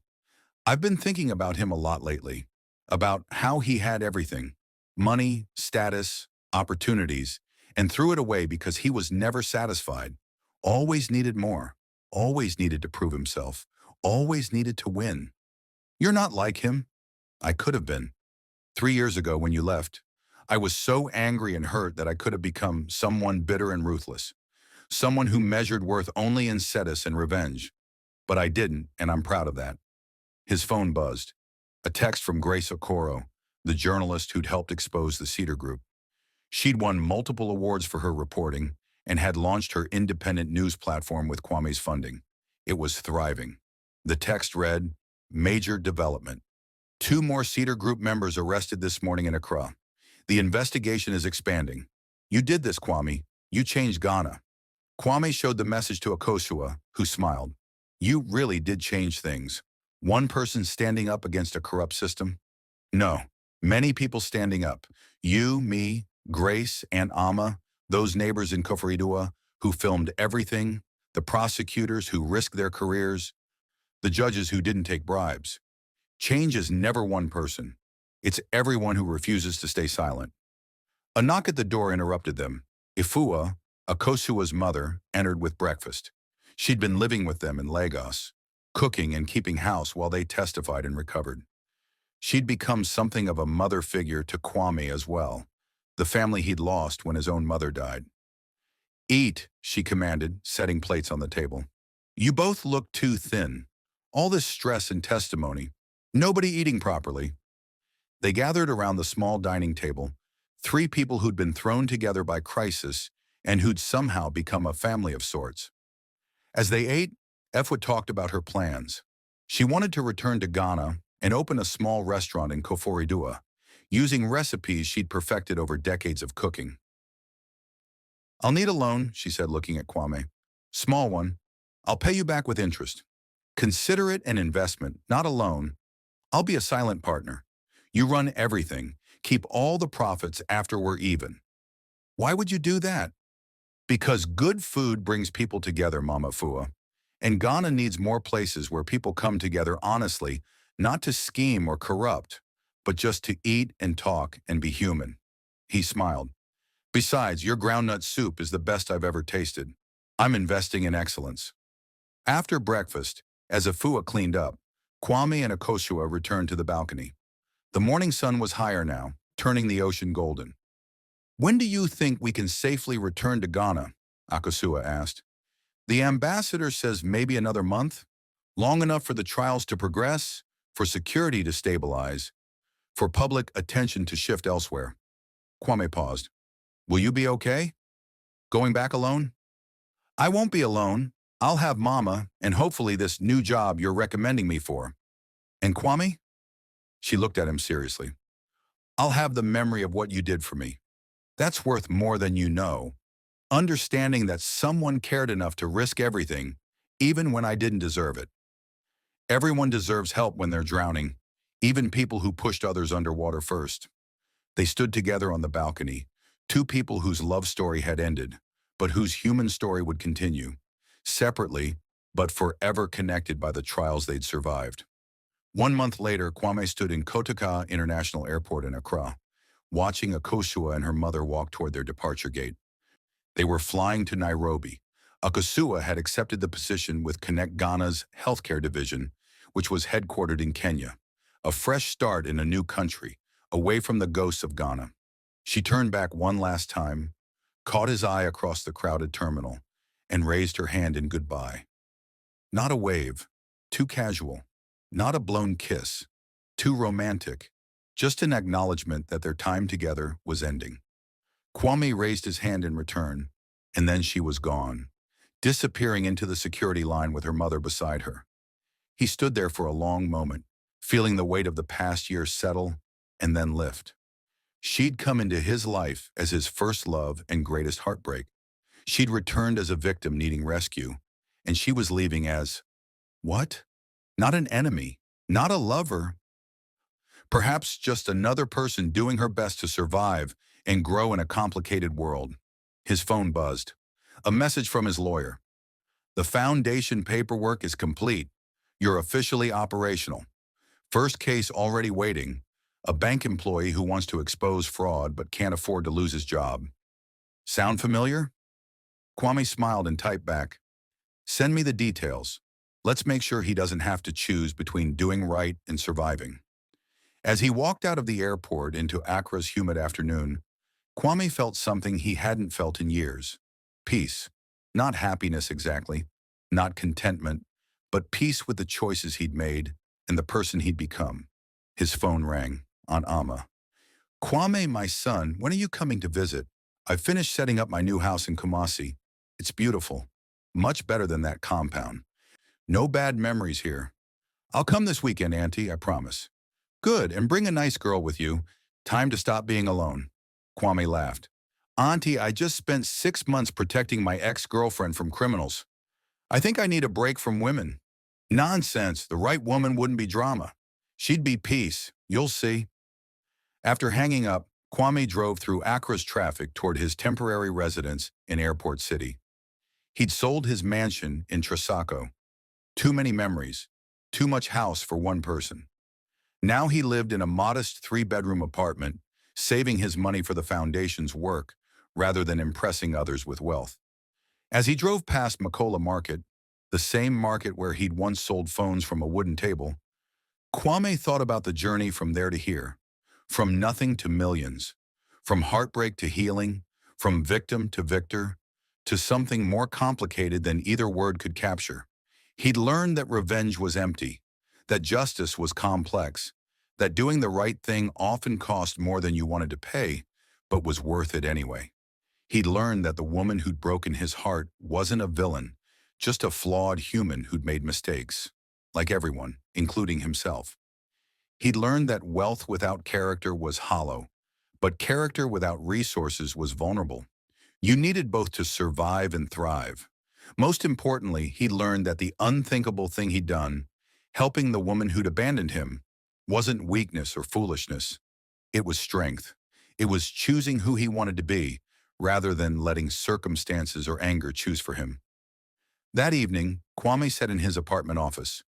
I've been thinking about him a lot lately, about how he had everything, money, status, opportunities, and threw it away because he was never satisfied, always needed more, always needed to prove himself, always needed to win. You're not like him. I could have been. 3 years ago when you left, I was so angry and hurt that I could have become someone bitter and ruthless, someone who measured worth only in status and revenge. But I didn't, and I'm proud of that. His phone buzzed. A text from Grace Okoro, the journalist who'd helped expose the Cedar Group. She'd won multiple awards for her reporting and had launched her independent news platform with Kwame's funding. It was thriving. The text read, "Major development. 2 more Cedar Group members arrested this morning in Accra. The investigation is expanding. You did this, Kwame. You changed Ghana." Kwame showed the message to Akosua, who smiled. You really did change things. One person standing up against a corrupt system? No, many people standing up. You, me, Grace, Aunt Ama, those neighbors in Koforidua who filmed everything, the prosecutors who risked their careers, the judges who didn't take bribes. Change is never one person. It's everyone who refuses to stay silent. A knock at the door interrupted them. Ifua, Akosua's mother, entered with breakfast. She'd been living with them in Lagos, cooking and keeping house while they testified and recovered. She'd become something of a mother figure to Kwame as well, the family he'd lost when his own mother died. Eat, she commanded, setting plates on the table. You both look too thin. All this stress and testimony. Nobody eating properly. They gathered around the small dining table, 3 people who'd been thrown together by crisis and who'd somehow become a family of sorts. As they ate, Efwa talked about her plans. She wanted to return to Ghana and open a small restaurant in Koforidua, using recipes she'd perfected over decades of cooking. I'll need a loan, she said, looking at Kwame. Small one. I'll pay you back with interest. Consider it an investment, not a loan. I'll be a silent partner. You run everything. Keep all the profits after we're even. Why would you do that? Because good food brings people together, Mama Fua. And Ghana needs more places where people come together honestly, not to scheme or corrupt, but just to eat and talk and be human. He smiled. Besides, your groundnut soup is the best I've ever tasted. I'm investing in excellence. After breakfast, as Afua cleaned up, Kwame and Akosua returned to the balcony. The morning sun was higher now, turning the ocean golden. When do you think we can safely return to Ghana? Akosua asked. The ambassador says maybe another month, long enough for the trials to progress, for security to stabilize, for public attention to shift elsewhere. Kwame paused. Will you be okay? Going back alone? I won't be alone. I'll have Mama and hopefully this new job you're recommending me for. And Kwame? She looked at him seriously. I'll have the memory of what you did for me. That's worth more than you know. Understanding that someone cared enough to risk everything, even when I didn't deserve it. Everyone deserves help when they're drowning, even people who pushed others underwater first. They stood together on the balcony, two people whose love story had ended, but whose human story would continue, separately, but forever connected by the trials they'd survived. 1 month later, Kwame stood in Kotoka International Airport in Accra, watching Akosua and her mother walk toward their departure gate. They were flying to Nairobi. Akosua had accepted the position with Connect Ghana's healthcare division, which was headquartered in Kenya. A fresh start in a new country, away from the ghosts of Ghana. She turned back one last time, caught his eye across the crowded terminal, and raised her hand in goodbye. Not a wave, too casual. Not a blown kiss, too romantic. Just an acknowledgement that their time together was ending. Kwame raised his hand in return, and then she was gone, disappearing into the security line with her mother beside her. He stood there for a long moment, feeling the weight of the past years settle and then lift. She'd come into his life as his first love and greatest heartbreak. She'd returned as a victim needing rescue, and she was leaving as, what? Not an enemy, not a lover. Perhaps just another person doing her best to survive and grow in a complicated world. His phone buzzed. A message from his lawyer. The foundation paperwork is complete. You're officially operational. First case already waiting. A bank employee who wants to expose fraud but can't afford to lose his job. Sound familiar? Kwame smiled and typed back. Send me the details. Let's make sure he doesn't have to choose between doing right and surviving. As he walked out of the airport into Accra's humid afternoon, Kwame felt something he hadn't felt in years. Peace. Not happiness exactly, not contentment, but peace with the choices he'd made and the person he'd become. His phone rang. Aunt Amma. Kwame, my son, when are you coming to visit? I've finished setting up my new house in Kumasi. It's beautiful. Much better than that compound. No bad memories here. I'll come this weekend, Auntie, I promise. Good, and bring a nice girl with you. Time to stop being alone. Kwame laughed. Auntie, I just spent 6 months protecting my ex-girlfriend from criminals. I think I need a break from women. Nonsense, the right woman wouldn't be drama. She'd be peace, you'll see. After hanging up, Kwame drove through Accra's traffic toward his temporary residence in Airport City. He'd sold his mansion in Tresako. Too many memories, too much house for one person. Now he lived in a modest 3-bedroom apartment, saving his money for the foundation's work rather than impressing others with wealth. As he drove past Makola Market, the same market where he'd once sold phones from a wooden table, Kwame thought about the journey from there to here, from nothing to millions, from heartbreak to healing, from victim to victor, to something more complicated than either word could capture. He'd learned that revenge was empty, that justice was complex, that doing the right thing often cost more than you wanted to pay, but was worth it anyway. He'd learned that the woman who'd broken his heart wasn't a villain, just a flawed human who'd made mistakes, like everyone, including himself. He'd learned that wealth without character was hollow, but character without resources was vulnerable. You needed both to survive and thrive. Most importantly, he'd learned that the unthinkable thing he'd done, helping the woman who'd abandoned him, wasn't weakness or foolishness. It was strength. It was choosing who he wanted to be, rather than letting circumstances or anger choose for him. That evening, Kwame sat in his apartment office,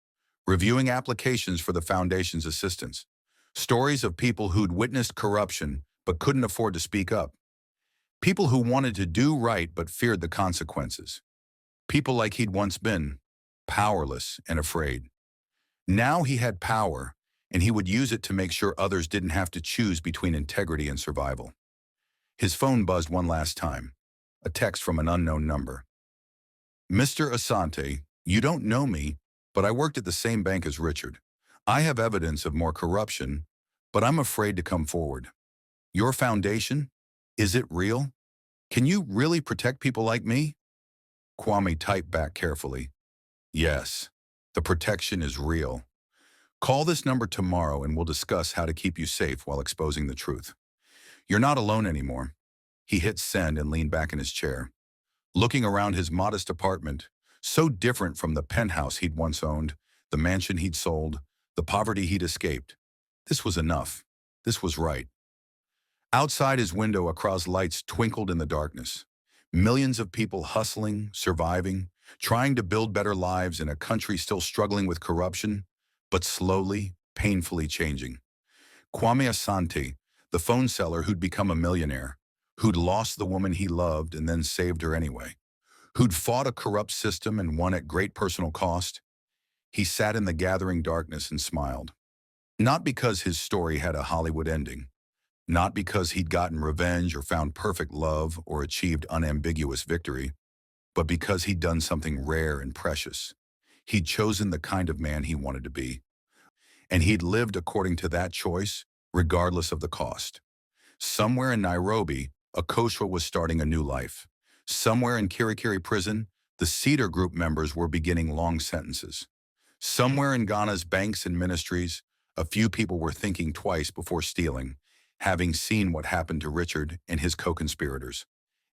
reviewing applications for the Foundation's assistance, stories of people who'd witnessed corruption but couldn't afford to speak up, people who wanted to do right but feared the consequences, people like he'd once been, powerless and afraid. Now he had power, and he would use it to make sure others didn't have to choose between integrity and survival. His phone buzzed one last time, a text from an unknown number. "Mr. Asante, you don't know me, but I worked at the same bank as Richard. I have evidence of more corruption, but I'm afraid to come forward. Your foundation? Is it real? Can you really protect people like me?" Kwame typed back carefully. "Yes, the protection is real. Call this number tomorrow and we'll discuss how to keep you safe while exposing the truth. You're not alone anymore." He hit send and leaned back in his chair, looking around his modest apartment, so different from the penthouse he'd once owned, the mansion he'd sold, the poverty he'd escaped. This was enough. This was right. Outside his window, across lights twinkled in the darkness. Millions of people hustling, surviving, trying to build better lives in a country still struggling with corruption, but slowly, painfully changing. Kwame Asante, the phone seller who'd become a millionaire, who'd lost the woman he loved and then saved her anyway, who'd fought a corrupt system and won at great personal cost, he sat in the gathering darkness and smiled. Not because his story had a Hollywood ending, not because he'd gotten revenge or found perfect love or achieved unambiguous victory, but because he'd done something rare and precious. He'd chosen the kind of man he wanted to be, and he'd lived according to that choice, regardless of the cost. Somewhere in Nairobi, Okoshwa was starting a new life. Somewhere in Kirikiri prison, the Cedar Group members were beginning long sentences. Somewhere in Ghana's banks and ministries, a few people were thinking twice before stealing, having seen what happened to Richard and his co-conspirators.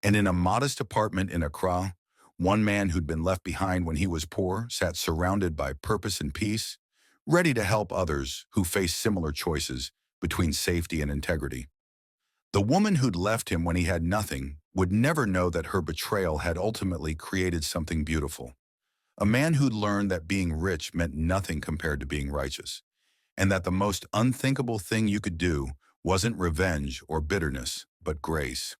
And in a modest apartment in Accra, one man who'd been left behind when he was poor sat surrounded by purpose and peace, ready to help others who faced similar choices between safety and integrity. The woman who'd left him when he had nothing would never know that her betrayal had ultimately created something beautiful. A man who'd learned that being rich meant nothing compared to being righteous, and that the most unthinkable thing you could do wasn't revenge or bitterness, but grace.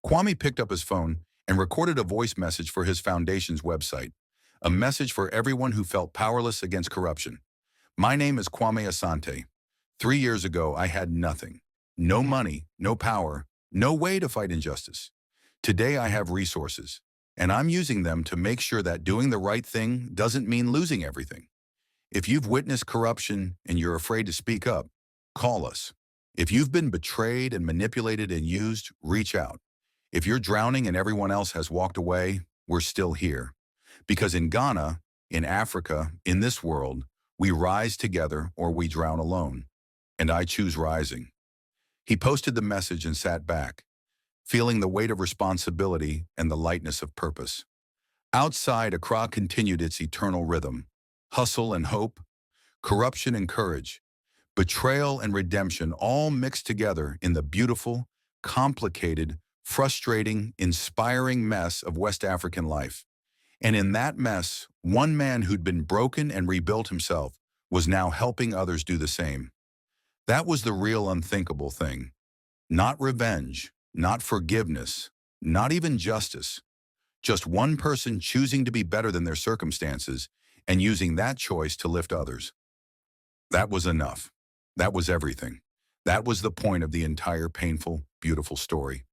Kwame picked up his phone and recorded a voice message for his foundation's website, a message for everyone who felt powerless against corruption. "My name is Kwame Asante. 3 years ago, I had nothing. No money, no power, no way to fight injustice. Today I have resources, and I'm using them to make sure that doing the right thing doesn't mean losing everything. If you've witnessed corruption and you're afraid to speak up, call us. If you've been betrayed and manipulated and used, reach out. If you're drowning and everyone else has walked away, we're still here. Because in Ghana, in Africa, in this world, we rise together or we drown alone. And I choose rising." He posted the message and sat back, feeling the weight of responsibility and the lightness of purpose. Outside, Accra continued its eternal rhythm. Hustle and hope, corruption and courage, betrayal and redemption all mixed together in the beautiful, complicated, frustrating, inspiring mess of West African life. And in that mess, one man who'd been broken and rebuilt himself was now helping others do the same. That was the real unthinkable thing. Not revenge, not forgiveness, not even justice. Just one person choosing to be better than their circumstances and using that choice to lift others. That was enough. That was everything. That was the point of the entire painful, beautiful story.